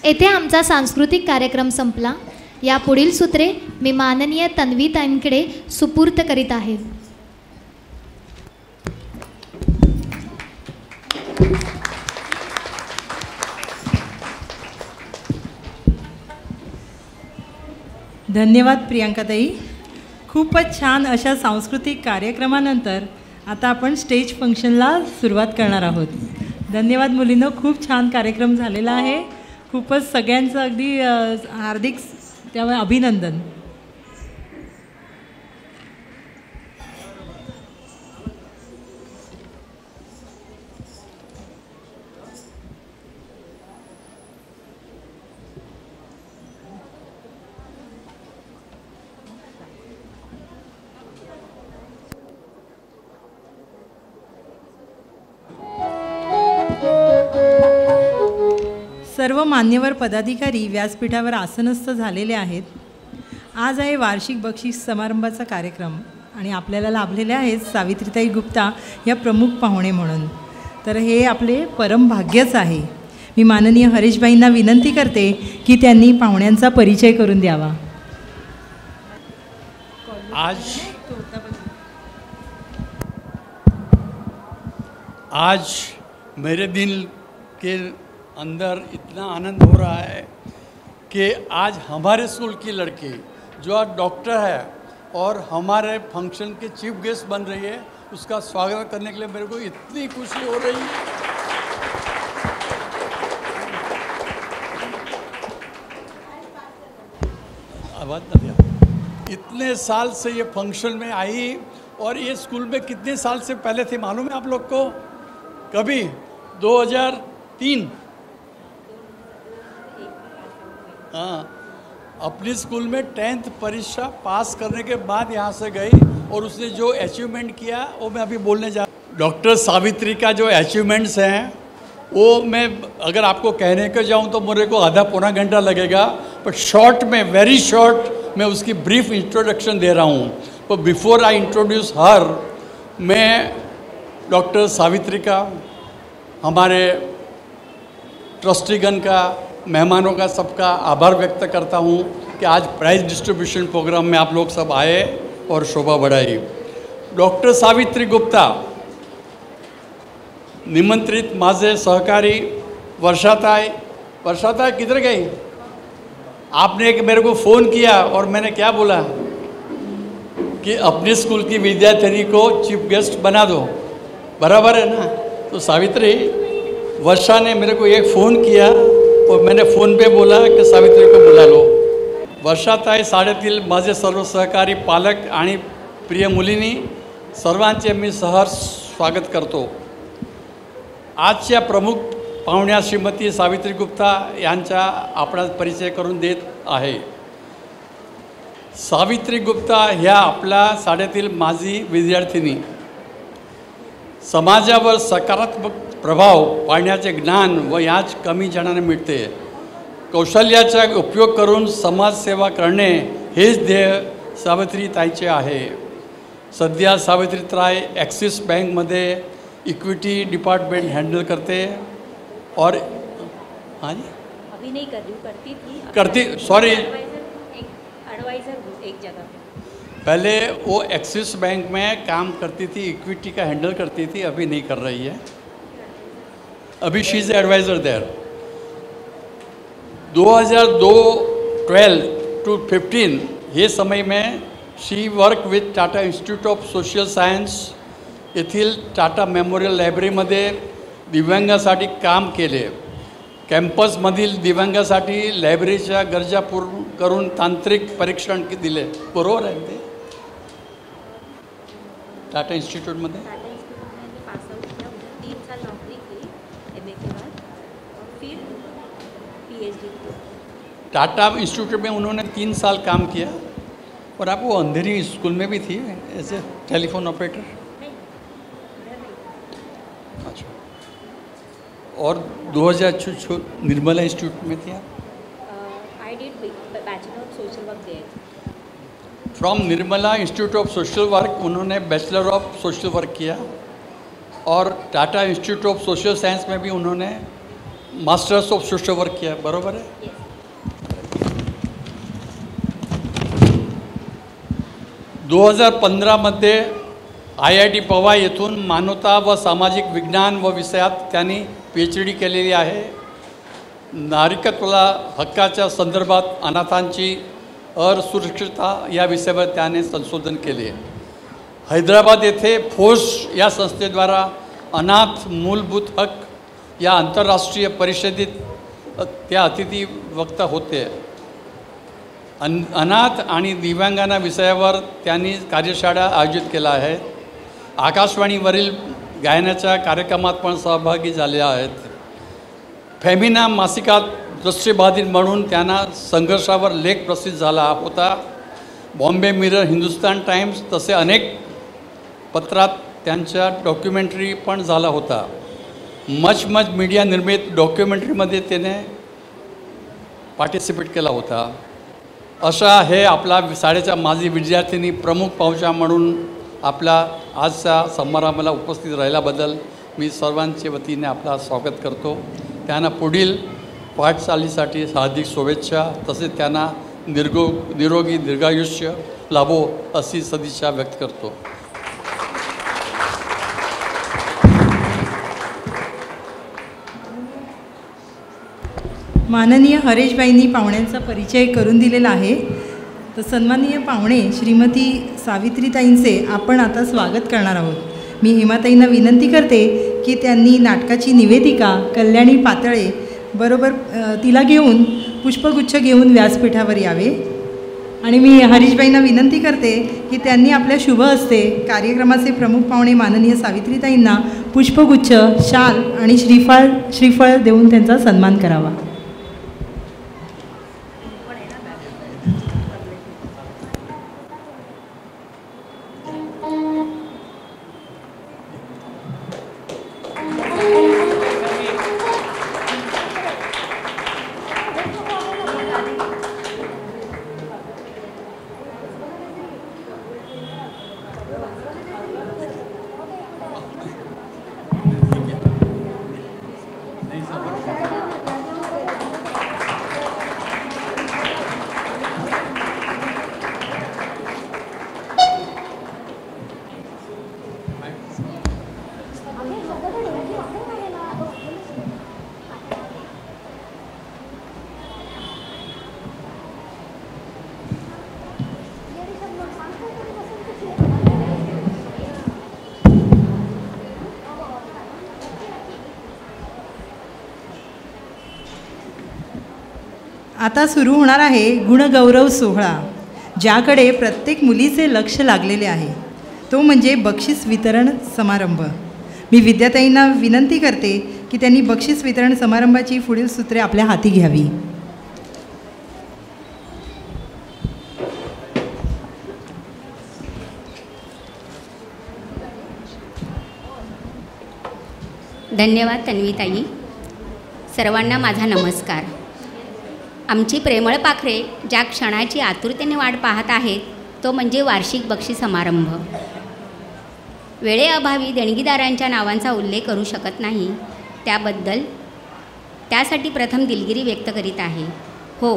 Speaker 4: येथे आमचा सांस्कृतिक कार्यक्रम संपला. यापुढील सूत्रे मी माननीय तन्वीताईंकडे सुपूर्त करीत आहे.
Speaker 1: धन्यवाद प्रियांकाताई. खूपच छान अशा सांस्कृतिक कार्यक्रमानंतर आता आपण स्टेज फंक्शनला सुरुवात करणार आहोत. धन्यवाद मुलींनो, खूप छान कार्यक्रम झालेला आहे. खूपच सगळ्यांचं अगदी हार्दिक त्यामुळे अभिनंदन. सर्व मान्यवर पदाधिकारी व्यासपीठावर आसनस्थ झालेले आहेत. आज आहे वार्षिक बक्षीस समारंभाचा कार्यक्रम आणि आपल्याला लाभलेले आहेत सावित्रीताई गुप्ता या प्रमुख पाहुणे म्हणून. तर हे आपले परम भाग्यच आहे. मी माननीय हरीशभाईंना विनंती करते की त्यांनी पाहुण्यांचा परिचय करून द्यावा.
Speaker 7: आज मेरे दिल के अंदर इतना आनंद हो रहा है कि आज हमारे स्कूल की लड़की जो आज डॉक्टर है और हमारे फंक्शन के चीफ गेस्ट बन रही है, उसका स्वागत करने के लिए मेरे को इतनी खुशी हो रही है. आवाज़ ना दिया. इतने साल से ये फंक्शन में आई और ये स्कूल में कितने साल से पहले थे मालूम है आप लोग को? कभी 2003 हाँ, अपनी स्कूल में 10th परीक्षा पास करने के बाद यहाँ से गई और उसने जो अचीवमेंट किया वो मैं अभी बोलने जा. डॉक्टर सावित्री का जो अचीवमेंट्स हैं वो मैं अगर आपको कहने को जाऊँ तो मेरे को आधा पौना घंटा लगेगा, पर शॉर्ट में, वेरी शॉर्ट मैं उसकी ब्रीफ इंट्रोडक्शन दे रहा हूँ. पर बिफोर आई इंट्रोड्यूस हर, मैं डॉक्टर सावित्री का, हमारे ट्रस्टीगण का, मेहमानों का, सबका आभार व्यक्त करता हूँ कि आज प्राइज़ डिस्ट्रीब्यूशन प्रोग्राम में आप लोग सब आए और शोभा बढ़ाई. डॉक्टर सावित्री गुप्ता निमंत्रित माझे सहकारी वर्षाताई. वर्षाताई किधर गई? आपने एक मेरे को फ़ोन किया और मैंने क्या बोला कि अपने स्कूल की विद्यार्थिनी को चीफ गेस्ट बना दो, बराबर है ना? तो सावित्री, वर्षा ने मेरे को एक फ़ोन किया और मैंने फ़ोन पे बोला कि सावित्री को बुला लो. वर्षाताई शाळेतील माझे सर्व सहकारी, पालक आणि प्रिय मुलींनी, सर्वांचे मी सहर्ष स्वागत करतो. आजच्या प्रमुख पाहुण्या श्रीमती सावित्री गुप्ता यांचा आपणास परिचय करून देत आहे. सावित्री गुप्ता ह्या आपल्या शाळेतील माजी विद्यार्थिनी, समाजावर सकारात्मक प्रभाव पाडण्याचे ज्ञान व याच कमी जणांना मिळते. कौशल्याचा उपयोग करून समाजसेवा करणे हेच ध्येय सावित्रीताईंचे आहे. सध्या सावित्रीताई ॲक्सिस बँकमध्ये इक्विटी डिपार्टमेंट हैंडल करते और हाँ जी
Speaker 8: अभी नहीं कर रही, करती थी,
Speaker 7: करती, सॉरी,
Speaker 8: एडवाइज़र एक जगह पे.
Speaker 7: पहले वो एक्सिस बैंक में काम करती थी, इक्विटी का हैंडल करती थी, अभी नहीं कर रही है. अभी she is advisor there. 2012 to 15 हे समय में she work with Tata institute of social science येथील टाटा मेमोरियल लायब्ररीमध्ये दिव्यांगासाठी काम केले. कॅम्पसमधील दिव्यांगासाठी लायब्ररीच्या गरजा पूर्ण करून तांत्रिक परीक्षण दिले, बरोबर आहे ते? टाटा इन्स्टिट्यूटमध्ये
Speaker 8: टाटा इंस्टीट्यूट में पास आउट किया, 3 साल नौकरी की एमए के बाद और फिर पीएचडी की.
Speaker 7: टाटा इंस्टीट्यूट में उन्होंने 3 साल काम किया और आप वो अंधेरी स्कूल में भी थी एज ए टेलीफोन ऑपरेटर. अच्छा. और 2006 निर्मला इंस्टीट्यूट में थी आप?
Speaker 8: I did bachelor of social work there.
Speaker 7: From Nirmala institute of social work उन्होंने बैचलर ऑफ सोशल वर्क किया और Tata institute of social science में भी उन्होंने मास्टर्स ऑफ सोशल वर्क किया, बरोबर है?
Speaker 8: Yes.
Speaker 7: 2015 मध्ये IIT पवा येथून मानवता व सामाजिक विज्ञान व विषयात त्यांनी PhD केलेली आहे. नागरिकत्व हक्काच्या संदर्भात अनाथांची असुरक्षितता या विषयावर त्याने संशोधन केले. हैदराबाद येथे फोर्स या संस्थेद्वारा अनाथ मूलभूत हक या आंतरराष्ट्रीय परिषदेत त्या अतिथी वक्ता होते. अनाथ आणि दिव्यांगांना विषयावर त्यांनी कार्यशाळा आयोजित केल्या आहेत. आकाशवाणीवरील गायनाच्या कार्यक्रमात पण सहभागी झाले आहेत. फेमिना मासिकात दृश्यबाधित म्हणून त्यांना संघर्षावर लेख प्रसिद्ध झाला होता. बॉम्बे मिरर, हिंदुस्तान टाइम्स तसे अनेक पत्रात त्यांच्या डॉक्युमेंटरी पण झाला होता. मच मीडिया निर्मित डॉक्युमेंटरीमध्ये त्याने पार्टिसिपेट केला होता. अशा हे आपला शाळेच्या माजी विद्यार्थिनी प्रमुख पाहुणा म्हणून आपल्या आजच्या समारंभाला उपस्थित राहिल्याबद्दल मी सर्वांच्या वतीने आपला स्वागत करतो. त्यांना पुढील वाटचालीसाठी हार्दिक शुभेच्छा, तसेच त्यांना निरोगी दीर्घायुष्य लाभो अशी सदिच्छा व्यक्त करतो.
Speaker 1: माननीय हरेशबाईंनी पाहुण्यांचा परिचय करून दिलेला आहे. तर सन्माननीय पाहुणे श्रीमती सावित्रीताईंचे आपण आता स्वागत करणार आहोत. मी हेमाताईंना विनंती करते की त्यांनी नाटकाची निवेदिका कल्याणी पातळे बरोबर तिला घेऊन पुष्पगुच्छ घेऊन व्यासपीठावर यावे. आणि मी हरीशबाईंना विनंती करते की त्यांनी आपल्या शुभ हस्ते कार्यक्रमाचे प्रमुख पाहुणे माननीय सावित्रीताईंना पुष्पगुच्छ, शाल आणि श्रीफळ देऊन त्यांचा सन्मान करावा. आता सुरू होणार आहे गुणगौरव सोहळा, ज्याकडे प्रत्येक मुलीचे लक्ष लागलेले आहे. तो म्हणजे बक्षीस वितरण समारंभ. मी विद्याताईंना विनंती करते की त्यांनी बक्षीस वितरण समारंभाची पुढील सूत्रे आपल्या हाती घ्यावी.
Speaker 9: धन्यवाद तन्वीताई. सर्वांना माझा नमस्कार. आमची प्रेमळ पाखरे ज्या क्षणाची आतुरतेने वाट पाहत आहेत तो म्हणजे वार्षिक बक्षीस समारंभ. वेळेअभावी देणगीदारांच्या नावांचा उल्लेख करू शकत नाही, त्यासाठी प्रथम दिलगिरी व्यक्त करीत आहे. हो,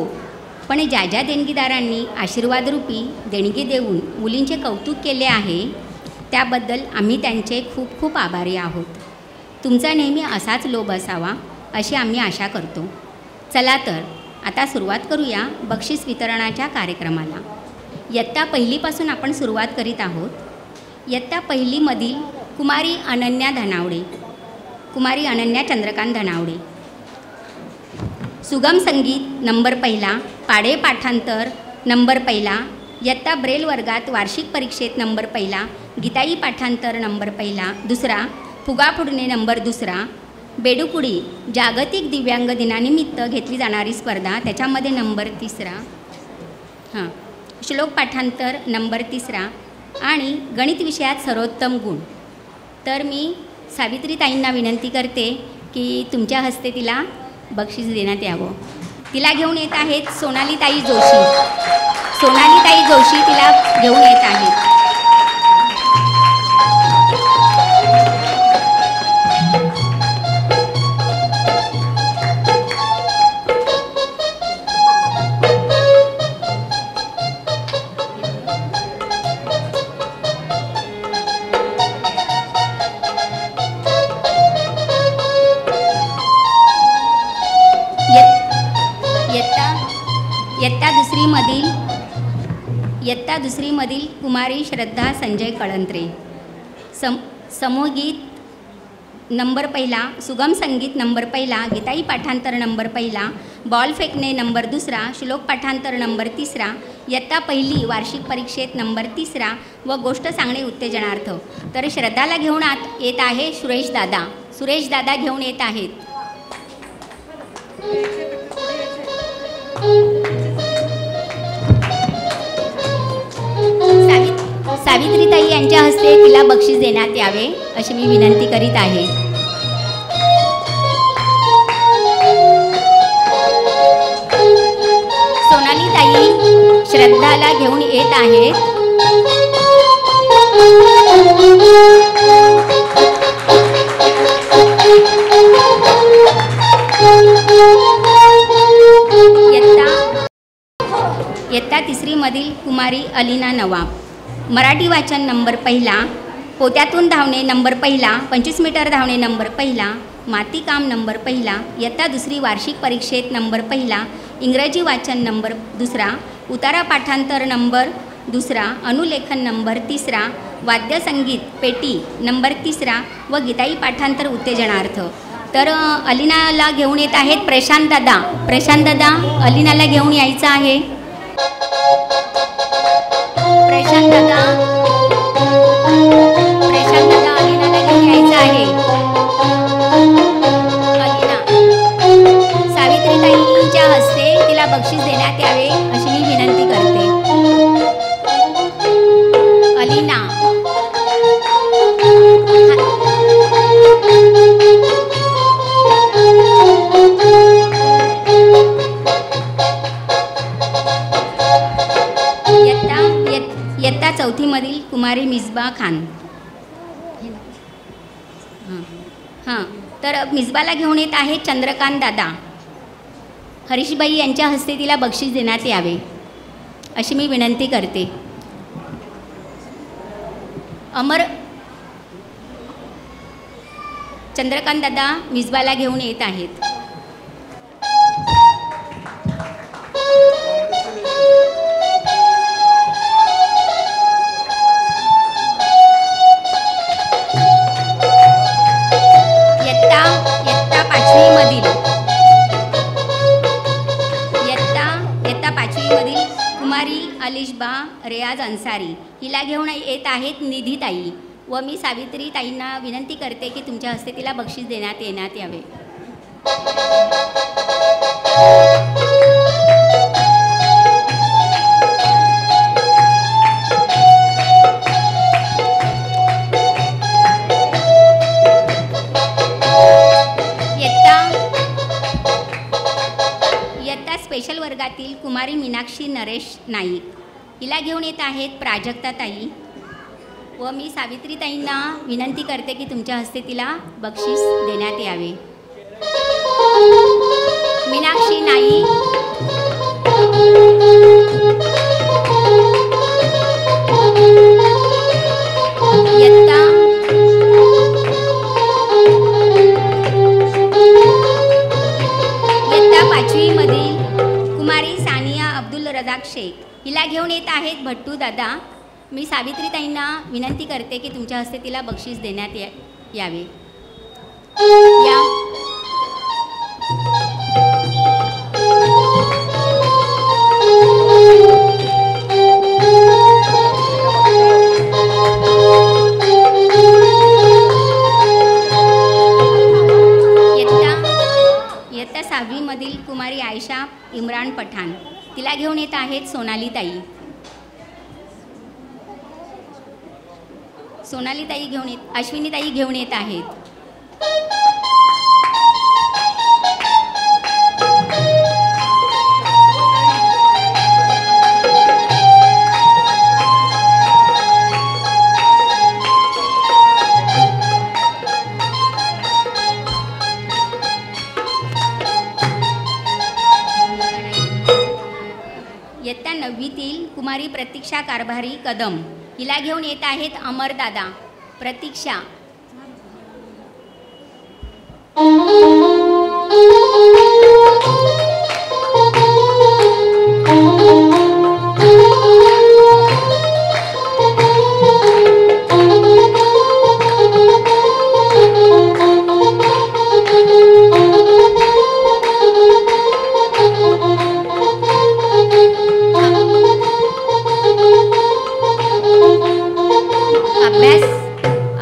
Speaker 9: पण ज्या देणगीदारांनी आशीर्वादरूपी देणगी देऊन मुलींचे कौतुक केले आहे त्याबद्दल आम्ही त्यांचे खूप खूप आभारी आहोत. तुमचा नेहमी असाच लोभ असावा अशी आम्ही आशा करतो. चला तर आता सुरुवात करूया बक्षीस वितरणाच्या कार्यक्रमाला. इयत्ता पहिलीपासून आपण सुरुवात करीत आहोत. इयत्ता पहिलीमधील कुमारी अनन्या चंद्रकांत धनावडे. सुगम संगीत नंबर पहिला, पाढे पाठांतर नंबर पहिला, इयत्ता ब्रेल वर्गात वार्षिक परीक्षेत नंबर पहिला, गीताई पाठांतर नंबर पहिला, दुसरा, फुगा फुडणे नंबर दुसरा, बेडुकुडी जागतिक दिव्यांग दिनानिमित्त घेतली जाणारी स्पर्धा त्याच्यामध्ये नंबर तिसरा, श्लोक पाठांतर नंबर तिसरा आणि गणित विषयात सर्वोत्तम गुण. तर मी सावित्रीताईंना विनंती करते की तुमच्या हस्ते तिला बक्षीस देण्यात यावं. तिला घेऊन येत आहेत सोनालीताई जोशी. सोनालीताई जोशी तिला घेऊन येत आहेत. इयत्ता दुसरीमधील कुमारी श्रद्धा संजय कळंत्रे. समूहगीत नंबर पहिला, सुगम संगीत नंबर पहिला, गीताई पाठांतर नंबर पहिला, बॉल फेकणे नंबर दुसरा, श्लोक पाठांतर नंबर तिसरा, इयत्ता पहिली वार्षिक परीक्षेत नंबर तिसरा व गोष्ट सांगणे उत्तेजनार्थ. तर श्रद्धाला घेऊन येत आहे सुरेश दादा घेऊन येत आहेत. सावित्रीताई यांच्या हस्ते तिला बक्षीस देण्यात यावे अशी मी विनंती करीत आहे. श्रद्धाला घेऊन येत आहेत. इयत्ता 3री मधील कुमारी अलिना नवाब. मराठी वाचन नंबर पहिला, पोत्यातून धावणे नंबर पहिला, 25 मीटर धावणे नंबर पहिला, मातीकाम नंबर पहिला, इयत्ता 2री वार्षिक परीक्षेत नंबर पहिला, इंग्रजी वाचन नंबर 2रा, उतारा पाठांतर नंबर 2रा, अनुलेखन नंबर 3रा, वाद्यसंगीत पेटी नंबर 3रा व गीताई पाठांतर उत्तेजनार्थ. तर अलिनाला घेऊन येत आहेत प्रशांत दादा. प्रशांत दादा अलिनाला घेऊन यायचं आहे. प्रशांत दादा अलिनाला घेऊन यायचं आहे. अलिना, सावित्रीताईंच्या हस्ते तिला बक्षीस देण्यात यावे अशी मी विनंती करते. अलिना, इयत्ता 4थीमधील कुमारी मिसबा खान. हां, तर मिसबाला घेऊन येत आहे चंद्रकांत दादा. हरीशबाई यांच्या हस्ते तिला बक्षीस देण्यात यावे अशी मी विनंती करते. चंद्रकांत दादा मिसबाला घेऊन येत आहेत. अलिशबा रेयाज अन्सारी हिला घेऊन येत आहेत निधीताई. व मी सावित्रीताईंना विनंती करते की तुमच्या हस्ते तिला बक्षीस देण्यात यावे. इयत्ता स्पेशल वर्गातील कुमारी मीनाक्षी नरेश नाईक हिला घेऊन येत आहेत प्राजक्ताताई. व मी सावित्रीताईंना विनंती करते की तुमच्या हस्ते तिला बक्षीस देण्यात यावे. मीनाक्षी नाईक, इयत्ता 5वीमधील कुमारी सानिया अब्दुल रजाक शेख हिला घेऊन येत आहेत भट्टू दादा. मी सावित्रीताईंना विनंती करते की तुमच्या हस्ते तिला बक्षीस देण्यात यावे. इयत्ता 6वीमधील कुमारी आयशा इम्रान पठाण तिला घेऊन येत आहेत सोनालीताई. अश्विनीताई घेऊन येत आहेत. इयत्ता 9वीतील कुमारी प्रतीक्षा कारभारी कदम हिला घेऊन येत आहेत अमरदादा. प्रतीक्षा,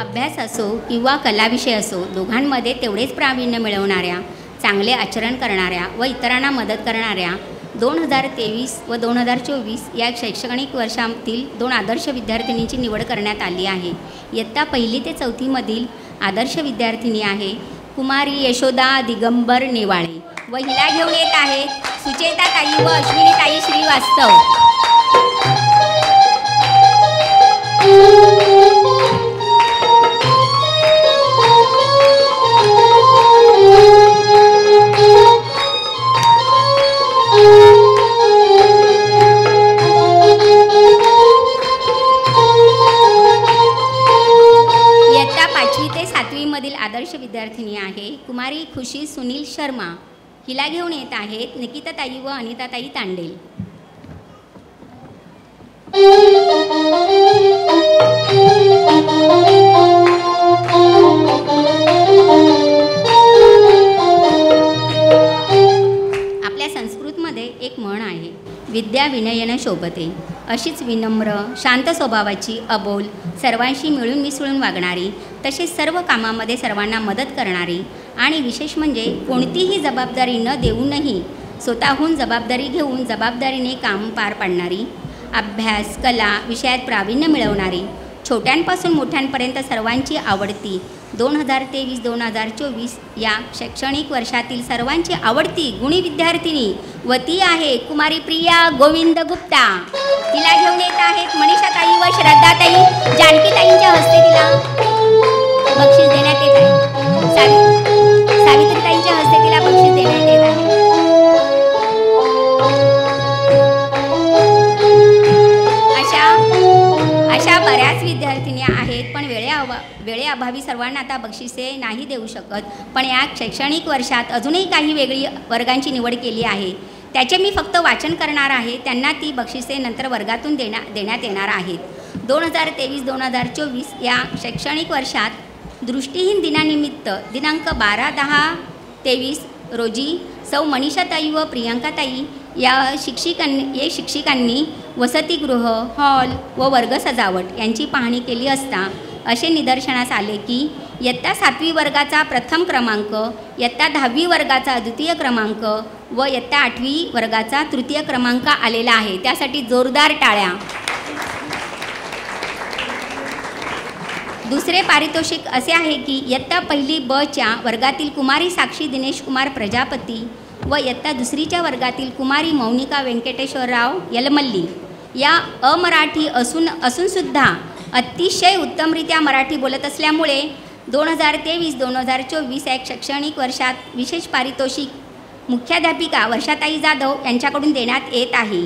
Speaker 9: अभ्यास असो किंवा कलाविषय असो दोघांमध्ये तेवढेच प्रावीण्य मिळवणाऱ्या, चांगले आचरण करणाऱ्या व इतरांना मदत करणाऱ्या 2023 व 2024 या शैक्षणिक वर्षातील 2 आदर्श विद्यार्थिनींची निवड करण्यात आली आहे. इयत्ता 1ली ते 4थीमधील आदर्श विद्यार्थिनी आहे कुमारी यशोदा दिगंबर नेवाळे व हिला घेऊन येत आहेत सुचेताताई व अश्विनीताई श्रीवास्तव. कुमारी खुशी सुनील शर्मा हिला घेऊन येत आहेत निकिताताई व अनिताताई तांडेल. आपल्या संस्कृतमध्ये एक म्हण आहे, विद्या विनयन शोभते. अशीच विनम्र शांत स्वभावाची, अबोल, सर्वांशी मिळून मिसळून वागणारी, तसेच सर्व कामामध्ये सर्वांना मदत करणारी आणि विशेष म्हणजे कोणतीही जबाबदारी न देऊनही स्वतःहून जबाबदारी घेऊन जबाबदारीने काम पार पाडणारी, अभ्यास कला विषयात प्रावीण्य मिळवणारी, छोट्यांपासून मोठ्यांपर्यंत सर्वांची आवडती, 2023-2024 या शैक्षणिक वर्षातील सर्वांची आवडती गुणी विद्यार्थिनी व ती आहे कुमारी प्रिया गोविंद गुप्ता. तिला घेऊन येत आहेत मनीषाताई व श्रद्धाताई. जानकीताईंच्या हस्ते तिला बक्षीस देण्यात येत आहे. सावित्रीताईंच्या हस्ते तिला बक्षीस देण्यात येत आहे. अशा बऱ्याच विद्यार्थिनी आहेत, पण वेळेअभावी सर्वांना आता बक्षिसे नाही देऊ शकत. पण या शैक्षणिक वर्षात अजूनही काही वेगळी वर्गांची निवड केली आहे. त्याचे मी फक्त वाचन करणार आहे. त्यांना ती बक्षिसे नंतर वर्गातून देण्यात येणार आहेत. 2023-2024 या शैक्षणिक वर्षात दृष्टिहीन दिनानिमित्त दिनांक 12/10-23 रोजी सौ मनीषाताई व प्रियंकाताई या शिक्षिकांनी वसतिगृह, हॉल व वर्ग सजावट यांची पाहणी केली असता असे निदर्शनास आले की इयत्ता 7वी वर्गाचा प्रथम क्रमांक, इयत्ता 10वी वर्गाचा द्वितीय क्रमांक व इयत्ता 8वी वर्गाचा तृतीय क्रमांक आलेला आहे. त्यासाठी जोरदार टाळ्या. दुसरे पारितोषिक असे आहे की इयत्ता 1ली ब वर्गातील कुमारी साक्षी दिनेश कुमार प्रजापती व इयत्ता 2रीच्या वर्गातील कुमारी मौनिका व्यंकटेश्वरराव यलमल्ली या अमराठी असूनसुद्धा अतिशय उत्तमरित्या मराठी बोलत असल्यामुळे 2023-2024 या शैक्षणिक वर्षात विशेष पारितोषिक मुख्याध्यापिका वर्षाताई जाधव यांच्याकडून देण्यात येत आहे.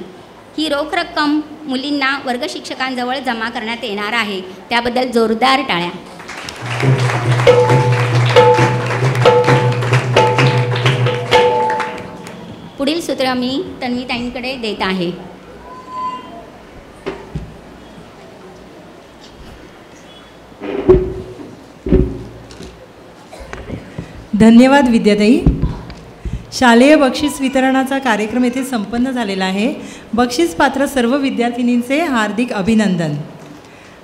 Speaker 9: ही रोख रक्कम मुलींना वर्ग शिक्षकांजवळ जमा करण्यात येणार आहे. त्याबद्दल जोरदार टाळ्या. पुढील सूत्र मी तन्वीताईंकडे देत आहे.
Speaker 1: धन्यवाद विद्याताई. शालेय बक्षीस वितरणाचा कार्यक्रम येथे संपन्न झालेला आहे. बक्षीस पात्र सर्व विद्यार्थिनींचे हार्दिक अभिनंदन.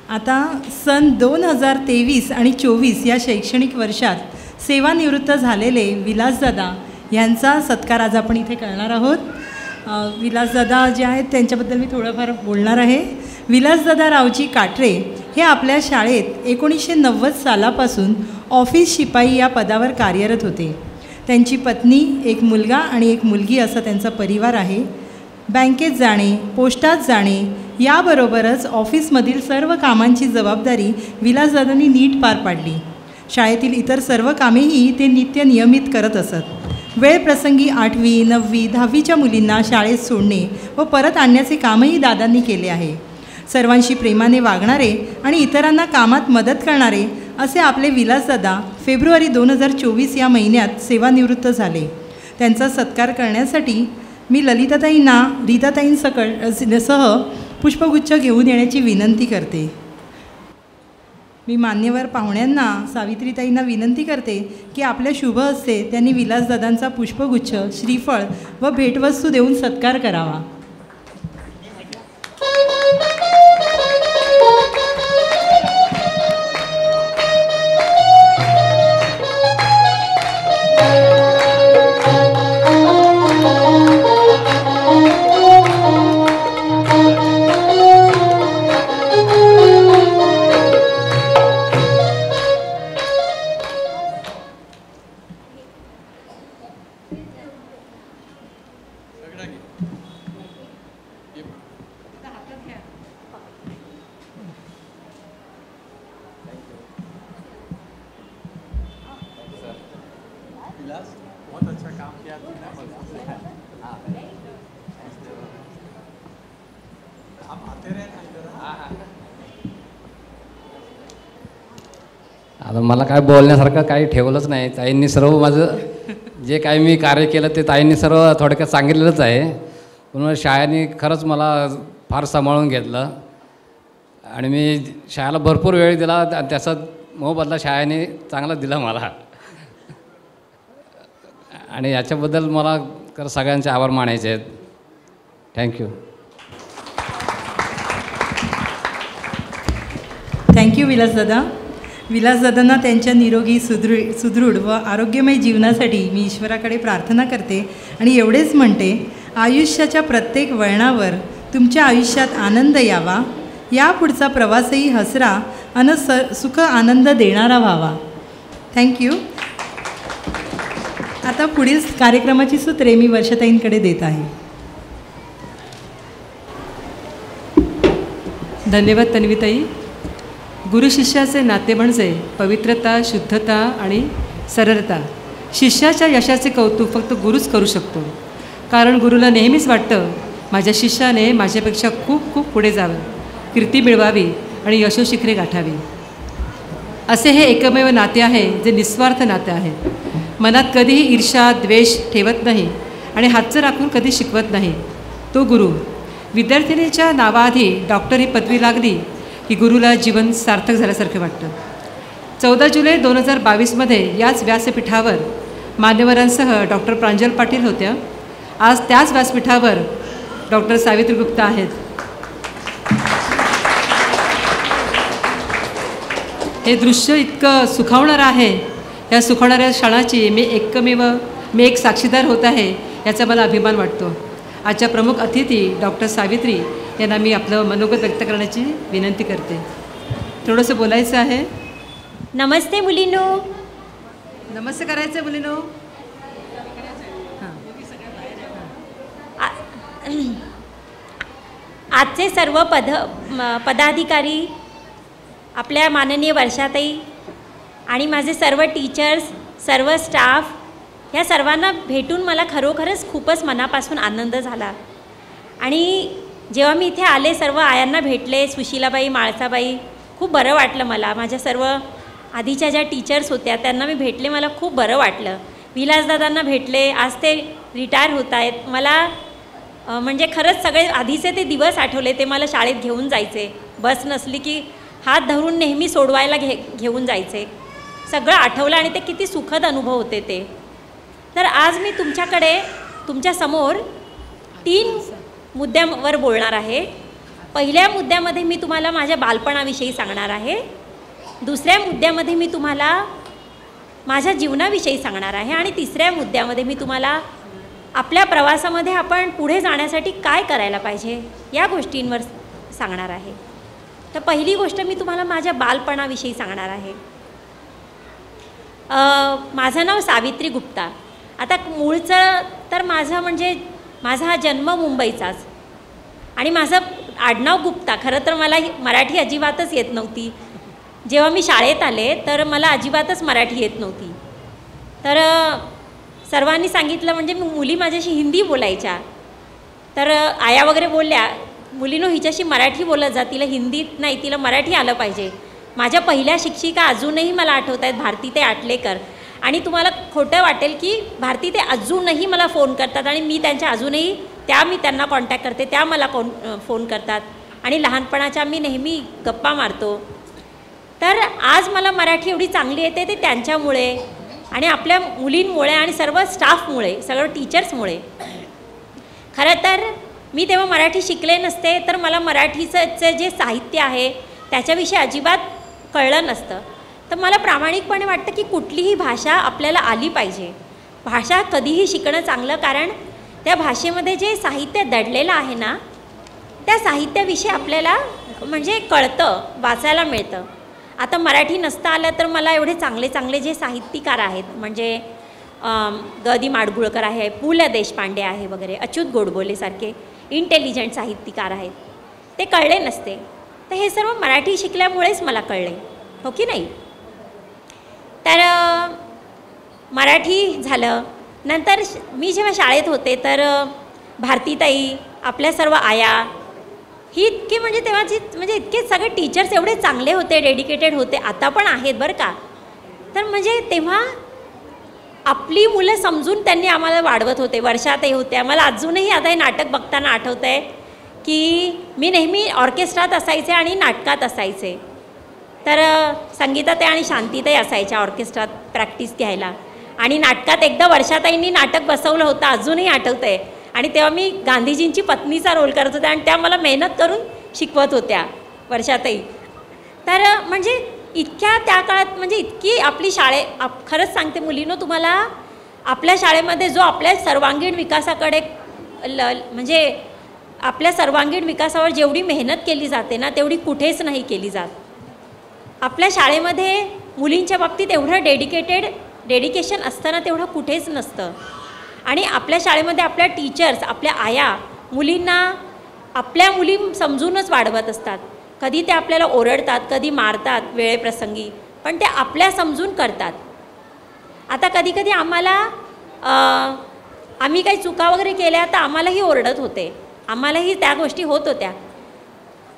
Speaker 1: आता सन 2023 आणि 24 या शैक्षणिक वर्षात सेवानिवृत्त झालेले विलासदादा यांचा सत्कार आज आपण इथे करणार आहोत. विलासदादा जे आहेत त्यांच्याबद्दल मी थोडंफार बोलणार आहे. विलासदादा रावजी काटरे हे आपल्या शाळेत 1990 सालापासून ऑफिस शिपाई या पदावर कार्यरत होते. त्यांची पत्नी, एक मुलगा आणि एक मुलगी असा त्यांचा परिवार आहे. बँकेत जाणे, पोस्टात जाणे याबरोबरच ऑफिसमधील सर्व कामांची जबाबदारी विलासदादांनी नीट पार पाडली. शाळेतील इतर सर्व कामेही ते नियमित करत असत. वेळ प्रसंगी 8वी, 9वी, 10वीच्या मुलींना शाळेत सोडणे व परत आणण्याचे कामही दादांनी केले आहे. सर्वांशी प्रेमाने वागणारे आणि इतरांना कामात मदत करणारे असे आपले विलासदादा फेब्रुवारी 2024 या महिन्यात सेवानिवृत्त झाले. त्यांचा सत्कार करण्यासाठी मी ललिताताईंना रीताताईंसह पुष्पगुच्छ घेऊन येण्याची विनंती करते. मी मान्यवर पाहुण्यांना, सावित्रीताईंना विनंती करते की आपल्या शुभ हस्ते त्यांनी विलासदादांचा पुष्पगुच्छ, श्रीफळ व भेटवस्तू देऊन सत्कार करावा.
Speaker 10: आता मला काय बोलण्यासारखं काही ठेवलंच नाही. ताईंनी सर्व माझं जे काही मी कार्य केलं ते ताईंनी सर्व थोडक्यात सांगितलेलंच आहे. म्हणून शाळेने खरंच मला फार सांभाळून घेतलं आणि मी शाळेला भरपूर वेळ दिला आणि त्याचा मोबदला शाळेने चांगला दिला मला. आणि याच्याबद्दल मला खरं सगळ्यांचे आभार मानायचे आहेत. थँक्यू.
Speaker 1: थँक्यू विलासदादा. विलासदादांना त्यांच्या निरोगी सुदृढ व आरोग्यमय जीवनासाठी मी ईश्वराकडे प्रार्थना करते आणि एवढेच म्हणते, आयुष्याच्या प्रत्येक वळणावर तुमच्या आयुष्यात आनंद यावा, यापुढचा प्रवासही हसरा अन सुख आनंद देणारा व्हावा. थँक्यू. आता पुढील कार्यक्रमाची सूत्रे मी वर्षाताईंकडे देत आहे.
Speaker 2: धन्यवाद तन्वीताई. गुरु शिष्याचे नाते म्हणजे पवित्रता, शुद्धता आणि सरळता. शिष्याच्या यशाचे कौतुक फक्त गुरुच करू शकतो, कारण गुरुला नेहमीच वाटतं माझ्या शिष्याने माझ्यापेक्षा खूप खूप पुढे जावं, कीर्ती मिळवावी आणि यशोशिखरे गाठावी. असे हे एकमेव नाते आहे जे निस्वार्थ नाते आहे. मनात कधीही ईर्ष्या द्वेष ठेवत नाही आणि हातचं राखून कधी शिकवत नाही तो गुरु. विद्यार्थिनीच्या नावाआधी डॉक्टर ही पदवी लागली की गुरुला जीवन सार्थक झाल्यासारखं वाटतं. 14 जुलै 2022मध्ये याच व्यासपीठावर मान्यवरांसह डॉक्टर प्रांजल पाटील होत्या. आज त्याच व्यासपीठावर डॉक्टर सावित्री गुप्ता आहेत. हे दृश्य इतकं सुखावणारं आहे. या सुखावणाऱ्या क्षणाची मी एक साक्षीदार होत आहे, याचा मला अभिमान वाटतो. आजच्या प्रमुख अतिथी डॉक्टर सावित्री यांना मी आपलं मनोगत व्यक्त करण्याची विनंती करते. थोडंसं बोलायचं आहे.
Speaker 8: नमस्ते मुलींनो.
Speaker 2: नमस्ते करायचं आहे मुलींनो.
Speaker 8: आजचे सर्व पदाधिकारी, आपल्या माननीय वर्षाताई आणि माझे सर्व टीचर्स, सर्व स्टाफ, ह्या सर्वांना भेटून मला खरोखरच खूपच मनापासून आनंद झाला. आणि जेव्हा मी इथे आले, सर्व आयांना भेटले, सुशीलाबाई, माळसाबाई, खूप बरं वाटलं मला. माझ्या सर्व आधीच्या ज्या टीचर्स होत्या त्यांना मी भेटले, मला खूप बरं वाटलं. विलासदादांना भेटले, आज ते रिटायर होत आहेत. मला म्हणजे खरंच सगळे आधीचे ते दिवस आठवले. ते मला शाळेत घेऊन जायचे, बस नसली की हात धरून नेहमी सोडवायला घेऊन जायचे. सगळं आठवलं आणि ते किती सुखद अनुभव होते ते. तर आज मी तुमच्यासमोर 3 मुद्द्यांवर बोलणार आहे. पहिल्या मुद्द्यामध्ये मी तुम्हाला माझ्या बालपणाविषयी सांगणार आहे. दुसऱ्या मुद्द्यामध्ये मी तुम्हाला माझ्या जीवनाविषयी सांगणार आहे. आणि तिसऱ्या मुद्द्यामध्ये मी तुम्हाला आपल्या प्रवासामध्ये आपण पुढे जाण्यासाठी काय करायला पाहिजे या गोष्टींवर सांगणार आहे. तर पहिली गोष्ट मी तुम्हाला माझ्या बालपणाविषयी सांगणार आहे. माझं नाव सावित्री गुप्ता. आता मूळचं तर माझा हा जन्म मुंबईचाच आणि माझं आडनाव गुप्ता. खरं तर मला मराठी अजिबातच येत नव्हती. जेव्हा मी शाळेत आले तर मला अजिबातच मराठी येत नव्हती. तर सर्वांनी सांगितलं, म्हणजे मुली माझ्याशी हिंदी बोलायच्या, तर आया वगैरे बोलल्या, मुलीनो हिच्याशी मराठी बोलत जा, तिला हिंदीत नाही, तिला मराठी आलं पाहिजे. माझ्या पहिल्या शिक्षिका अजूनही मला आठवत आहेत, भारतीताई आटलेकर. आणि तुम्हाला खोटं वाटेल की भारतीताई अजूनही मला फोन करतात आणि मी त्यांना कॉन्टॅक्ट करते, त्या मला फोन करतात आणि लहानपणाच्या मी नेहमी गप्पा मारतो. तर आज मला मराठी एवढी चांगली येते ते त्यांच्यामुळे आणि आपल्या मुलींमुळे आणि सर्व स्टाफमुळे, सर्व टीचर्समुळे. खरं तर मी तेव्हा मराठी शिकले नसते तर मला मराठीचं जे साहित्य आहे त्याच्याविषयी अजिबात कळलं नसतं. तर मला प्रामाणिकपणे वाटतं की कुठलीही भाषा आपल्याला आली पाहिजे. भाषा कधीही शिकणं चांगलं, कारण त्या भाषेमध्ये जे साहित्य दडलेलं आहे ना, त्या साहित्याविषयी आपल्याला म्हणजे कळतं, वाचायला मिळतं. आता मराठी नसतं आलं तर मला एवढे चांगले चांगले जे साहित्यकार आहेत, म्हणजे ग दी माडगुळकर आहे, पु ल देशपांडे आहे वगैरे, अच्युत गोडबोलेसारखे इंटेलिजंट साहित्यकार आहेत, ते कळले नसते. तर हे सर्व मराठी शिकल्यामुळेच मला कळले, हो की नाही. तर मराठी झालं. नंतर मी जेव्हा शाळेत होते तर भारतीताई, आपल्या सर्व आया ही इतके म्हणजे तेव्हाची म्हणजे इतके सगळे टीचर्स एवढे चांगले होते, डेडिकेटेड होते. आता पण आहेत बरं का, तर म्हणजे तेव्हा आपली मुलं समजून त्यांनी आम्हाला वाढवत होते. वर्षातही होते. आम्हाला अजूनही आता हे नाटक बघताना आठवतं आहे की मी नेहमी ऑर्केस्ट्रात असायचे आणि नाटकात असायचे. तर संगीताताई आणि शांतीताई असायच्या ऑर्केस्ट्रात प्रॅक्टिस घ्यायला. आणि नाटकात एकदा वर्षाताईंनी नाटक बसवलं होतं, अजूनही आठवतं आहे. आणि तेव्हा मी गांधीजींची पत्नीचा रोल करत होते आणि त्या मला मेहनत करून शिकवत होत्या वर्षाताई. तर म्हणजे इतक्या त्या काळात म्हणजे इतकी आपली खरंच सांगते मुलींनो तुम्हाला, आपल्या शाळेमध्ये जो आपल्या सर्वांगीण विकासाकडे म्हणजे आपल्या सर्वांगीण विकासावर जेवढी मेहनत केली जाते ना तेवढी कुठेच नाही केली जात. आपल्या शाळेमध्ये मुलींच्या बाबतीत एवढं डेडिकेशन असताना तेवढं कुठेच नसतं. आणि आपल्या शाळेमध्ये आपल्या टीचर्स, आपल्या आया मुलींना आपल्या मुली समजूनच वाढवत असतात. कधी ते आपल्याला ओरडतात, कधी मारतात वेळेप्रसंगी, पण ते आपल्या समजून करतात. आता कधी आम्हाला आम्ही काही चुका वगैरे केल्या तर आम्हालाही ओरडत होते, आम्हालाही त्या गोष्टी होत होत्या,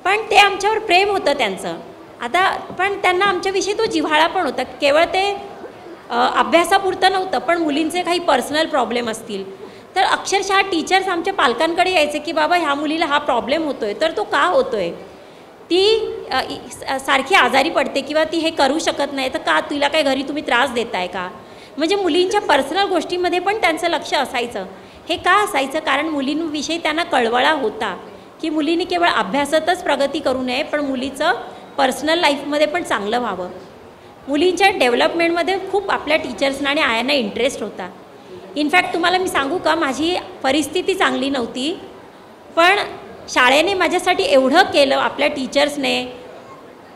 Speaker 8: पण ते आमच्यावर प्रेम होतं त्यांचं. आता पण त्यांना आमच्याविषयी तो जिव्हाळा पण होता. केवळ ते अभ्यासापुरतं नव्हतं, पण मुलींचे काही पर्सनल प्रॉब्लेम असतील तर अक्षरशः टीचर्स आमच्या पालकांकडे यायचे की बाबा ह्या मुलीला हा प्रॉब्लेम होतो आहे, तर तो का होतो आहे, ती सारखी आजारी पडते किंवा ती हे करू शकत नाही तर का, तिला काय घरी तुम्ही त्रास देताय का. म्हणजे मुलींच्या पर्सनल गोष्टीमध्ये पण त्यांचं लक्ष असायचं. हे का असायचं, कारण मुलींविषयी त्यांना कळवळा होता की मुलींनी केवळ अभ्यासातच प्रगती करू नये, पण मुलीचं पर्सनल लाईफमध्ये पण चांगलं व्हावं. मुलींच्या डेव्हलपमेंटमध्ये खूप आपल्या टीचर्सना आणि आयांना इंटरेस्ट होता. इनफॅक्ट तुम्हाला मी सांगू का, माझी परिस्थिती चांगली नव्हती, पण शाळेने माझ्यासाठी एवढं केलं आपल्या टीचर्सने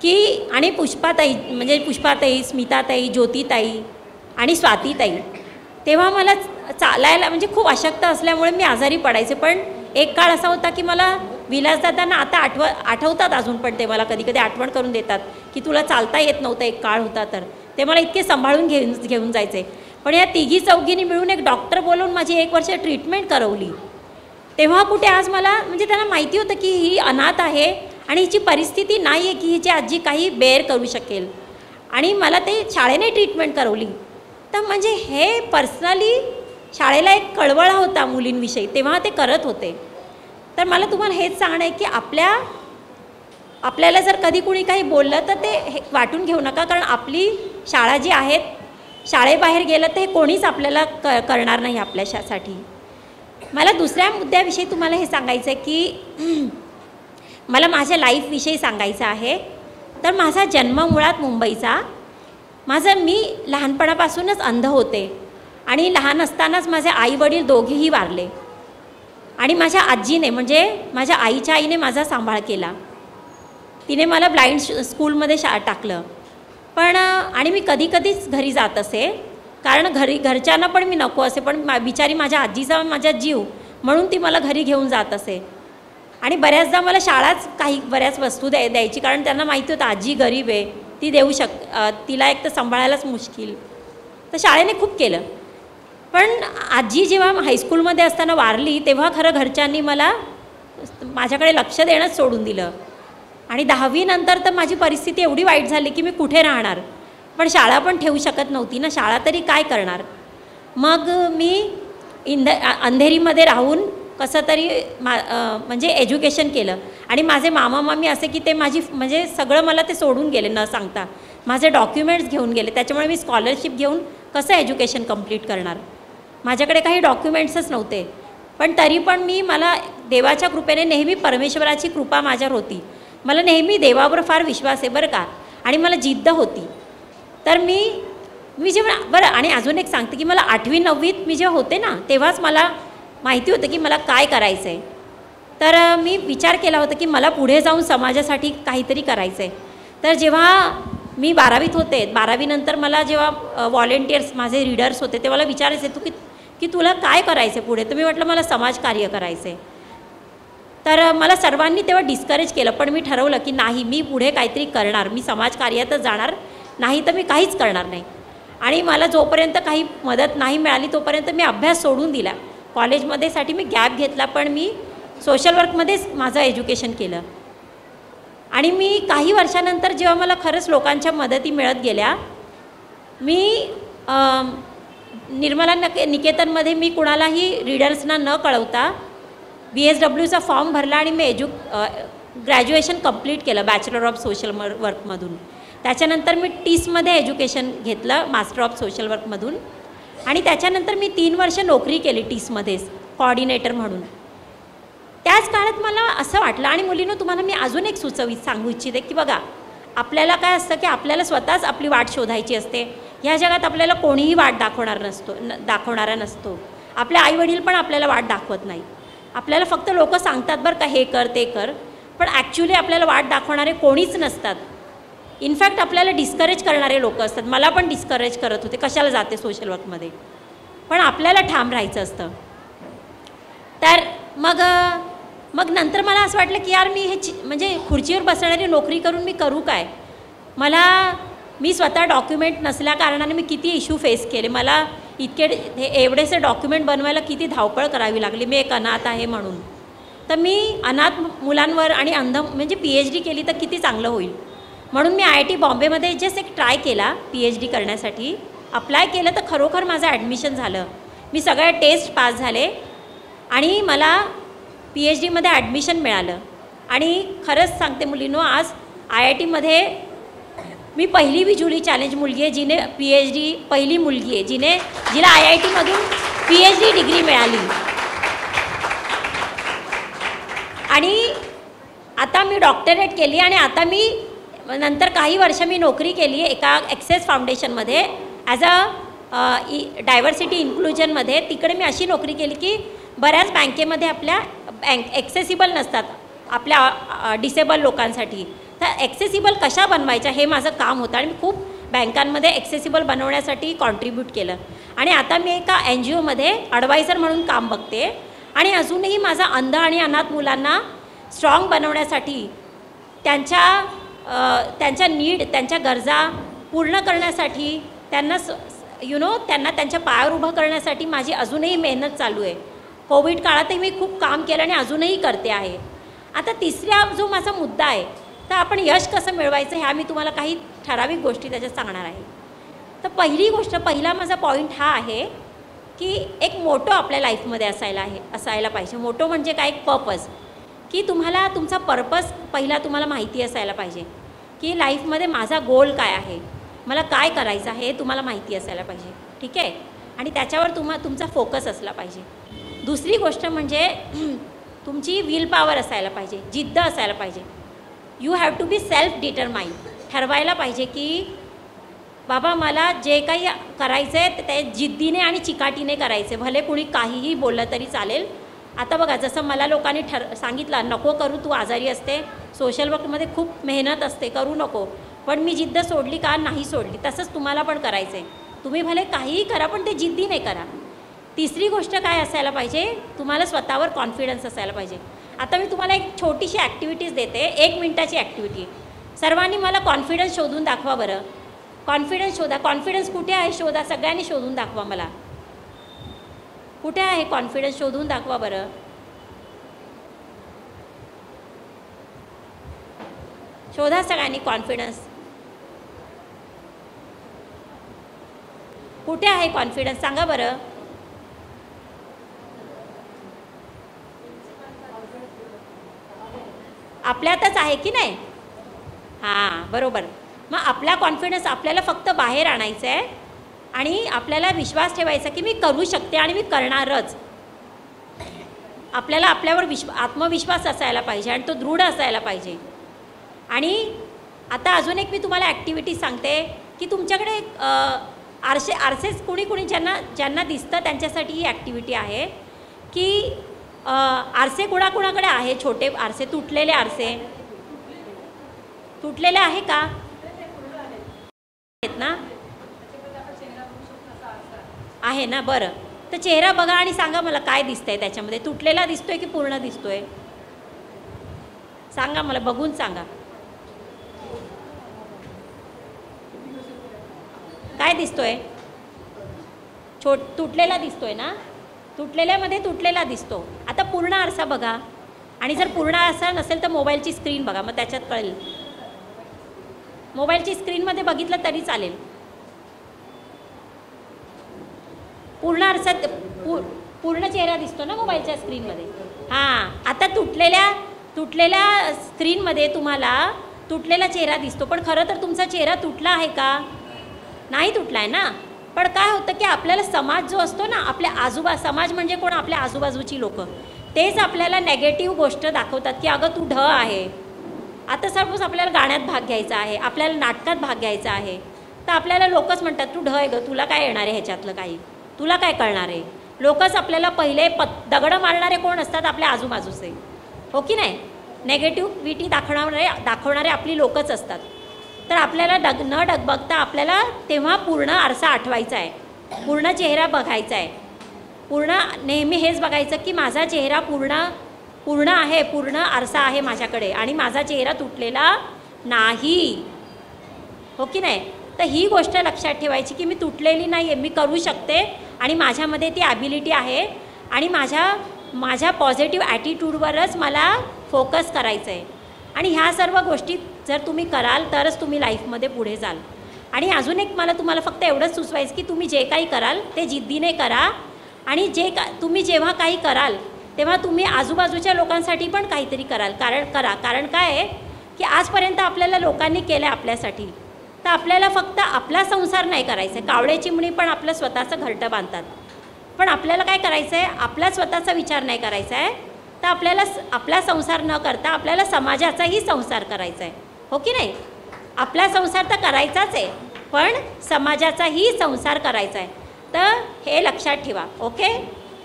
Speaker 8: की, आणि पुष्पाताई, स्मिताताई, ज्योतिताई आणि स्वातीताई, तेव्हा मला चालायला म्हणजे खूप अशक्त असल्यामुळे मी आजारी पडायचे. पण एक काळ असा होता की मला विलासदादांना आता आठवतात अजून, पण ते मला कधी आठवण करून देतात की तुला चालता येत नव्हतं एक काळ होता, तर ते मला इतके सांभाळून घेऊन जायचे. पण या तिघी चौघींनी मिळून एक डॉक्टर बोलवून माझी 1 वर्ष ट्रीटमेंट करवली. तेव्हा कुठे आज मला म्हणजे त्यांना माहिती होतं की ही अनाथ आहे आणि हिची परिस्थिती नाही आहे की हिची आजी काही बेअर करू शकेल, आणि मला ते शाळेने ट्रीटमेंट करवली. तर म्हणजे हे पर्सनली शाळेला एक कळवळा होता मुलींविषयी, तेव्हा ते करत होते. तर मला तुम्हाला हेच सांगणं आहे की आपल्याला जर कधी कुणी काही बोललं तर ते वाटून घेऊ नका, कारण आपली शाळा जी आहेत, शाळेबाहेर गेलं तर हे कोणीच आपल्याला करणार नाही आपल्यासाठी. मला दुसऱ्या मुद्द्याविषयी तुम्हाला हे सांगायचं आहे की मला माझ्या लाईफविषयी सांगायचं आहे. तर माझा जन्म मुळात मुंबईचा. मी लहानपणापासूनच अंध होते आणि लहान असतानाच माझे आई वडील दोघेही वारले आणि माझ्या आजीने म्हणजे माझ्या आईच्या आईने माझा सांभाळ केला. तिने मला ब्लाइंड स्कूलमध्ये टाकलं. पण आणि मी कधीच घरी जात असे, कारण घरच्यांना पण मी नको असे, पण बिचारी माझ्या आजीचा माझा जीव म्हणून ती मला घरी घेऊन जात असे. आणि बऱ्याचदा मला शाळाच बऱ्याच वस्तू द्यायची, कारण त्यांना माहिती होतं आजी गरीब आहे, ती तिला एक तर सांभाळायलाच मुश्किल. तर शाळेने खूप केलं. पण आजी जेव्हा हायस्कूलमध्ये असताना वारली तेव्हा खरं घरच्यांनी माझ्याकडे लक्ष देणंच सोडून दिलं. आणि 10वी नंतर तर माझी परिस्थिती एवढी वाईट झाली की मी कुठे राहणार, पण शाळा पण ठेवू शकत नव्हती ना, शाळा तरी काय करणार. मग मी अंधेरीमध्ये राहून कसं तरी म्हणजे एज्युकेशन केलं. आणि माझे मामा मामी असे की ते म्हणजे सगळं मला ते सोडून गेले न सांगता, माझे डॉक्युमेंट्स घेऊन गेले. त्याच्यामुळे मी स्कॉलरशिप घेऊन कसं एज्युकेशन कंप्लीट करणार, माझ्याकडे काही डॉक्युमेंट्सच नव्हते. पण तरी पण मला देवाच्या कृपेने नेहमी परमेश्वराची कृपा माझ्यावर होती. मला नेहमी देवावर फार विश्वास आहे बरं का, आणि मला जिद्द होती. तर मी जेव्हा बरं, आणि अजून एक सांगते की मला 8वी 9वीत मी जेव्हा होते ना तेव्हाच मला माहिती होतं की मला काय करायचं आहे. तर मी विचार केला होता की मला पुढे जाऊन समाजासाठी काहीतरी करायचं आहे. तर जेव्हा मी 12वीत होते, 12वी नंतर मला जेव्हा व्हॉलेंटियर्स माझे रीडर्स होते ते मला विचारायचे तू की तुला काय करायचं आहे पुढे. तर मी म्हटलं मला समाजकार्य करायचं आहे. तर मला सर्वांनी तेव्हा डिस्करेज केलं, पण मी ठरवलं की नाही, मी पुढे काहीतरी करणार, मी समाजकार्यातच जाणार, नाही तर मी काहीच करणार नाही. आणि मला जोपर्यंत काही मदत नाही मिळाली तोपर्यंत मी अभ्यास सोडून दिला. कॉलेजमध्ये साठी मी गॅप घेतला, पण मी सोशल वर्कमध्येच माझं एज्युकेशन केलं. आणि मी काही वर्षानंतर जेव्हा मला खरंच लोकांच्या मदती मिळत गेल्या मी निर्मला निकेतनमध्ये मी कुणालाही रीडर्सना न कळवता BSWचा फॉर्म भरला आणि मी ग्रॅज्युएशन कंप्लीट केलं बॅचलर ऑफ सोशल वर्कमधून. त्याच्यानंतर मी टीसमध्ये एज्युकेशन घेतलं मास्टर ऑफ सोशल वर्कमधून आणि त्याच्यानंतर मी 3 वर्ष नोकरी केली टीसमध्येच कोऑर्डिनेटर म्हणून. त्याच काळात मला असं वाटलं आणि मुलींनो तुम्हाला मी अजून एक सांगू इच्छिते की बघा आपल्याला काय असतं की आपल्याला स्वतःच आपली वाट शोधायची असते. ह्या जगात आपल्याला कोणीही वाट दाखवणारा नसतो. आपले आईवडील पण आपल्याला वाट दाखवत नाही. आपल्याला फक्त लोक सांगतात बरं का हे कर ते कर, पण ॲक्च्युली आपल्याला वाट दाखवणारे कोणीच नसतात. इनफॅक्ट आपल्याला डिस्करेज करणारे लोक असतात. मला पण डिस्करेज करत होते कशाला जाते सोशल वर्कमध्ये, पण आपल्याला ठाम राहायचं असतं. तर मग नंतर मला असं वाटलं की यार मी म्हणजे खुर्चीवर बसणारी नोकरी करून मी करू काय. मी स्वतः डॉक्युमेंट नसल्या कारणाने मी किती इश्यू फेस केले. मला एवढेसे डॉक्युमेंट बनवायला किती धावपळ करावी लागली. मी एक अनाथ आहे म्हणून. तर मी अनाथ मुलांवर आणि अंध म्हणजे PhD केली तर किती चांगलं होईल म्हणून मी IIT बॉम्बेमध्ये जस्ट एक ट्राय केला PhD करण्यासाठी. अप्लाय केलं तर खरोखर माझं ॲडमिशन झालं. मी सगळ्या टेस्ट पास झाले आणि मला PhDमध्ये ॲडमिशन मिळालं. आणि खरंच सांगते मुलींनो आज IITमध्ये मी पहिली विजुली चॅलेंज मुलगी आहे जिने PhD पहिली मुलगी आहे जिला IITमधून PhD डिग्री मिळाली. आणि आता मी डॉक्टरेट केली आणि आता मी नंतर काही वर्ष मी नोकरी केली आहे एका ॲक्सेस फाउंडेशनमध्ये ॲज डायव्हर्सिटी इन्क्लुजनमध्ये. तिकडे मी अशी नोकरी केली की बऱ्याच बँकेमध्ये आपल्या ॲक्सेसिबल नसतात आपल्या डिसेबल लोकांसाठी. तर ॲक्सेसिबल कशा बनवायच्या हे माझं काम होतं आणि मी खूप बँकांमध्ये ॲक्सेसिबल बनवण्यासाठी कॉन्ट्रीब्यूट केलं. आणि आता मी एका NGOमध्ये ॲडवायझर म्हणून काम बघते आणि अजूनही माझा अंध आणि अनाथ मुलांना स्ट्रॉंग बनवण्यासाठी त्यांच्या नीड त्यांच्या गरजा पूर्ण करण्यासाठी त्यांना त्यांना त्यांच्या पायावर उभं करण्यासाठी माझी अजूनही मेहनत चालू आहे. कोविड काळातही मी खूप काम केलं आणि अजूनही करते आहे. आता तिसरा जो माझा मुद्दा आहे तर आपण यश कसं मिळवायचं ह्या मी तुम्हाला काही ठराविक गोष्टी त्याच्यात सांगणार आहे. तर पहिला माझा पॉईंट हा आहे की एक मोटो आपल्या लाईफमध्ये असायला पाहिजे. मोटो म्हणजे काय एक पर्पज की तुम्हाला तुमचा पर्पज पहिला तुम्हाला माहिती असायला पाहिजे की लाईफमध्ये माझा गोल काय आहे, मला काय करायचं आहे हे तुम्हाला माहिती असायला पाहिजे. ठीक आहे. आणि त्याच्यावर तुमचा फोकस असला पाहिजे. दुसरी गोष्ट म्हणजे तुमची विल पॉवर असायला पाहिजे, जिद्द असायला पाहिजे. You have to be self determined. ठरवायला पाहिजे की बाबा मला जे काही करायचं आहे ते जिद्दीने आणि चिकाटीने करायचे, भले कुणी काहीही बोललं तरी चालेल. आता बघा जसं मला लोकांनी सांगितलं नको करू तू आजारी असते, सोशल वर्कमध्ये खूप मेहनत असते, करू नको, पण मी जिद्द सोडली का नाही सोडली. तसंच तुम्हाला पण करायचं आहे. तुम्ही भले काहीही करा पण ते जिद्दीने करा. तिसरी गोष्ट काय असायला पाहिजे, तुम्हाला स्वतःवर कॉन्फिडन्स असायला पाहिजे. आता मी तुम्हाला एक छोटीशी ॲक्टिव्हिटीज देते, 1 मिनिटाची ॲक्टिव्हिटी. सर्वांनी मला कॉन्फिडन्स शोधून दाखवा बरं. कॉन्फिडन्स शोधा. कॉन्फिडन्स कुठे आहे शोधा. सगळ्यांनी शोधून दाखवा मला. कुठे आहे कॉन्फिडन्स शोधून दाखवा बरं. शोधा सगळ्यांनी कॉन्फिडन्स. कुठे आहे कॉन्फिडन्स सांगा बरं. आपल्यातच आहे की नाही. हां बरोबर. मग आपला कॉन्फिडन्स आपल्याला फक्त बाहेर आणायचं आहे आणि आपल्याला विश्वास ठेवायचा की मी करू शकते आणि मी करणारच. आपल्याला आपल्यावर आत्मविश्वास असायला पाहिजे आणि तो दृढ असायला पाहिजे. आणि आता अजून एक मी तुम्हाला ॲक्टिव्हिटी सांगते की तुमच्याकडे आरसेस कुणी ज्यांना दिसतं त्यांच्यासाठी ही ॲक्टिव्हिटी आहे की आरसे कुणाकुणाकडे आहे. छोटे आरसे, तुटलेले आरसे तुटलेले आहे का आहेत ना. आहे ना. बरं तर चेहरा बघा आणि सांगा मला काय दिसतंय त्याच्यामध्ये. तुटलेला दिसतोय की पूर्ण दिसतोय सांगा मला, बघून सांगा काय दिसतोय. तुटलेला दिसतोय ना. तुटलेल्यामध्ये तुटलेला दिसतो. आता पूर्ण आरसा बघा आणि जर पूर्ण आरसा नसेल तर मोबाईलची स्क्रीन बघा, मग त्याच्यात कळेल. मोबाईलची स्क्रीनमध्ये बघितलं तरी चालेल. पूर्ण आरसा पूर्ण चेहरा दिसतो ना मोबाईलच्या स्क्रीनमध्ये. हां, आता तुटलेल्या स्क्रीनमध्ये तुम्हाला तुटलेला चेहरा दिसतो, पण खरं तर तुमचा चेहरा तुटला आहे का? नाही तुटला आहे ना. पण काय होतं की आपल्याला समाज जो असतो ना, आपल्या समाज म्हणजे कोण? आपल्या आजूबाजूची लोकं, तेच आपल्याला नेगेटिव्ह गोष्ट दाखवतात की अगं तू ढ आहे. आता सपोज आपल्याला गाण्यात भाग घ्यायचा आहे, आपल्याला नाटकात भाग घ्यायचा आहे, तर आपल्याला लोकच म्हणतात तू ढ आहे गं, तुला काय येणार आहे ह्याच्यातलं काही, तुला काय कळणार आहे. लोकच आपल्याला पहिले दगडं मारणारे कोण असतात? आपल्या आजूबाजूचे, हो की नाही? नेगेटिव्हिटी दाखवणारे आपली लोकच असतात. तर आपल्याला न डगबगता आपल्याला तेव्हा पूर्ण आरसा आठवायचा आहे, पूर्ण चेहरा बघायचा आहे, पूर्ण नेहमी हेच बघायचं की माझा चेहरा पूर्ण आहे, पूर्ण आरसा आहे माझ्याकडे आणि माझा चेहरा तुटलेला नाही, हो की नाही? तर ही गोष्ट लक्षात ठेवायची की मी तुटलेली नाही आहे, मी करू शकते आणि माझ्यामध्ये ती ॲबिलिटी आहे आणि माझ्या पॉझिटिव्ह ॲटिट्यूडवरच मला फोकस करायचं आहे. आणि ह्या सर्व गोष्टी जर तुम्ही कराल तरच तुम्ही लाईफमध्ये पुढे जाल. आणि अजून एक मला तुम्हाला फक्त एवढंच सुचवायचं की तुम्ही जे काही कराल ते जिद्दीने करा आणि तुम्ही जेव्हा काही कराल तेव्हा तुम्ही आजूबाजूच्या लोकांसाठी पण काहीतरी कारण काय आहे की आजपर्यंत आपल्याला लोकांनी केलं आहे आपल्यासाठी, तर आपल्याला फक्त आपला संसार नाही करायचा आहे. कावळे चिमणी पण आपलं स्वतःचं घरटं बांधतात, पण आपल्याला काय करायचं आहे? आपला स्वतःचा विचार नाही करायचा आहे, तर आपल्याला आपला संसार न करता आपल्याला समाजाचाही संसार करायचा आहे, हो की नाही? आपला संसार तर करायचाच आहे, पण समाजाचाही संसार करायचा आहे. तर हे लक्षात ठेवा, ओके?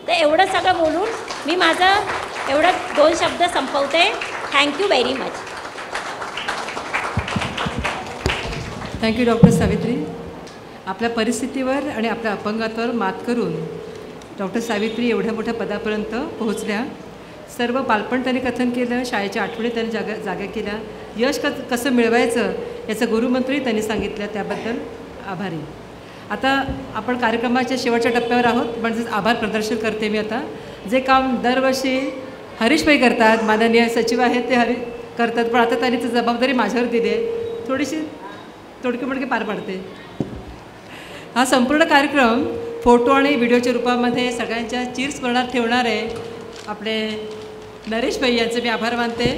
Speaker 8: तर एवढं सगळं बोलून मी माझं एवढं 2 शब्द संपवते. Thank you very much.
Speaker 2: Thank you doctor Savitri. आपल्या परिस्थितीवर आणि आपल्या अपंगात्वावर मात करून डॉक्टर सावित्री एवढ्या मोठ्या पदापर्यंत पोहोचल्या. सर्व बालपण त्यांनी कथन केलं, शाळेच्या आठवणी त्यांनी जागा केल्या. यश कसं मिळवायचं याचं गुरुमंत्री त्यांनी सांगितलं, त्याबद्दल आभारी. आता आपण कार्यक्रमाच्या शेवटच्या टप्प्यावर आहोत, म्हणजेच आभार प्रदर्शन करते मी. आता जे काम दरवर्षी हरीशभाई करतात, माननीय सचिव आहेत ते करतात, पण आता त्यांनी ती जबाबदारी माझ्यावर दिली आहे. थोडीशी तोडके पार पाडते. हा संपूर्ण कार्यक्रम फोटो आणि व्हिडिओच्या रूपामध्ये सगळ्यांच्या चिरस्मरणात ठेवणारे आपले नरेशभाई यांचे मी आभार मानते.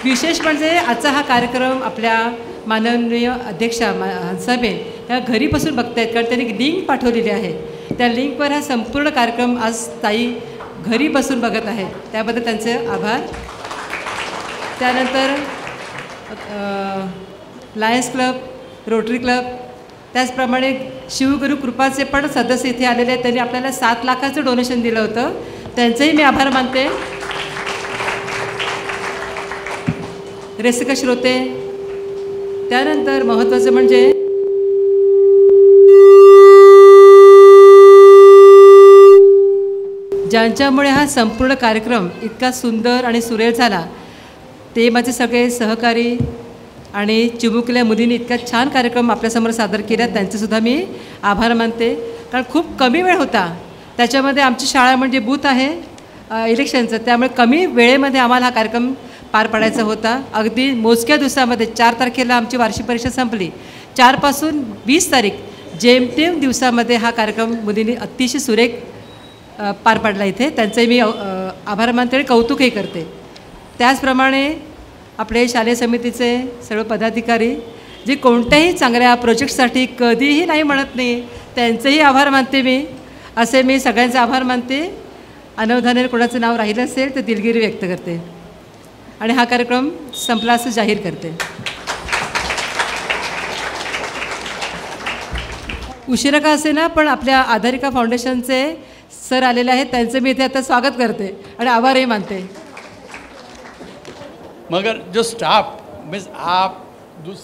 Speaker 2: विशेष म्हणजे आजचा हा कार्यक्रम आपल्या माननीय अध्यक्षा हंसाबेन ह्या घरी बसून बघतायत, कारण त्यांनी लिंक पाठवलेली आहे. त्या लिंकवर हा संपूर्ण कार्यक्रम आज ताई घरी बसून बघत आहेत, त्याबद्दल त्यांचे आभार. त्यानंतर लायन्स क्लब, रोटरी क्लब, त्याचप्रमाणे शिवगुरू कृपाचे पण सदस्य इथे आलेले आहेत. त्यांनी आपल्याला 7 लाखाचं डोनेशन दिलं होतं, त्यांचेही मी आभार मानते. रसिक श्रोते, त्यानंतर महत्त्वाचं म्हणजे ज्यांच्यामुळे हा संपूर्ण कार्यक्रम इतका सुंदर आणि सुरेख झाला ते माझे सगळे सहकारी आणि चिमुकल्या मुलींनी इतका छान कार्यक्रम आपल्यासमोर सादर केला, त्यांचेसुद्धा मी आभार मानते. कारण खूप कमी वेळ होता, त्याच्यामध्ये आमची शाळा म्हणजे बूथ आहे इलेक्शनचं, त्यामुळे कमी वेळेमध्ये आम्हाला हा कार्यक्रम पार पाडायचा होता. अगदी मोजक्या दिवसामध्ये 4 तारखेला आमची वार्षिक परीक्षा संपली, 4 पासून 20 तारीख जेमतेम दिवसामध्ये हा कार्यक्रम मुलींनी अतिशय सुरेख पार पाडला इथे. त्यांचे मी आभार मानते आणि कौतुकही करते. त्याचप्रमाणे आपले शालेय समितीचे सर्व पदाधिकारी जे कोणत्याही चांगल्या प्रोजेक्टसाठी कधीही नाही म्हणत नाही, त्यांचेही आभार मानते मी. असे मी सगळ्यांचे आभार मानते. अनवधानाने कोणाचं नाव राहिलं असेल तर दिलगिरी व्यक्त करते आणि हा कार्यक्रम संपला असं जाहीर करते. उशिरा का असे ना, पण आपल्या आधारिका फाउंडेशनचे सर आलेले आहेत, त्यांचं मी इथे आता स्वागत करते आणि आभारही मानते.
Speaker 7: मगर जो स्टाफ मीन्स आप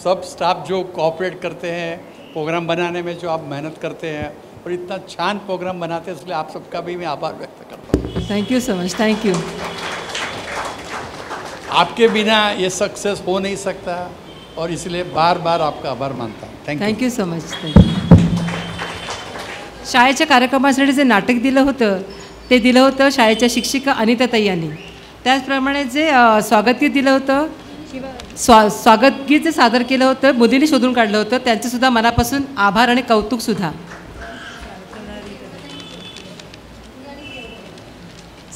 Speaker 7: सब स्टाफ जो कोऑपरेट करते हैं प्रोग्राम बनाने में, जो आप मेहनत करते हैं और इतना छान प्रोग्राम बनाते हैं, इसलिए आप सबका भी मैं आभार व्यक्त करता हूँ.
Speaker 2: Thank you so much. Thank you.
Speaker 7: आपके बिना ये सक्सेस हो नहीं सकता और इसलिए बार बार आपका आभार मानता हूँ.
Speaker 2: Thank you so much. थँक्यू. शाळेच्या कार्यक्रमासाठी जे नाटक दिलं होतं ते दिलं होतं शाळेच्या शिक्षिका अनिताताई यांनी. त्याचप्रमाणे जे स्वागतगीत दिलं होतं, स्वागतगीत जे सादर केलं होतं मुलींनी शोधून काढलं होतं, त्यांचंसुद्धा मनापासून आभार आणि कौतुकसुद्धा.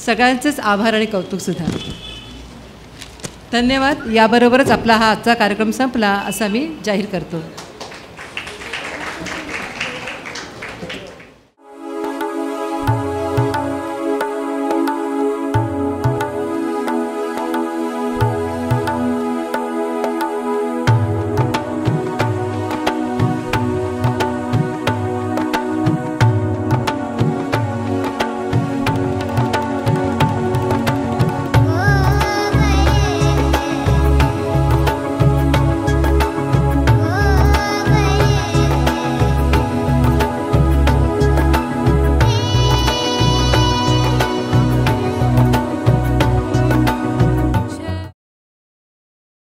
Speaker 2: सगळ्यांचेच आभार आणि कौतुकसुद्धा. धन्यवाद. याबरोबरच आपला हा आजचा कार्यक्रम संपला असं मी जाहीर करतो.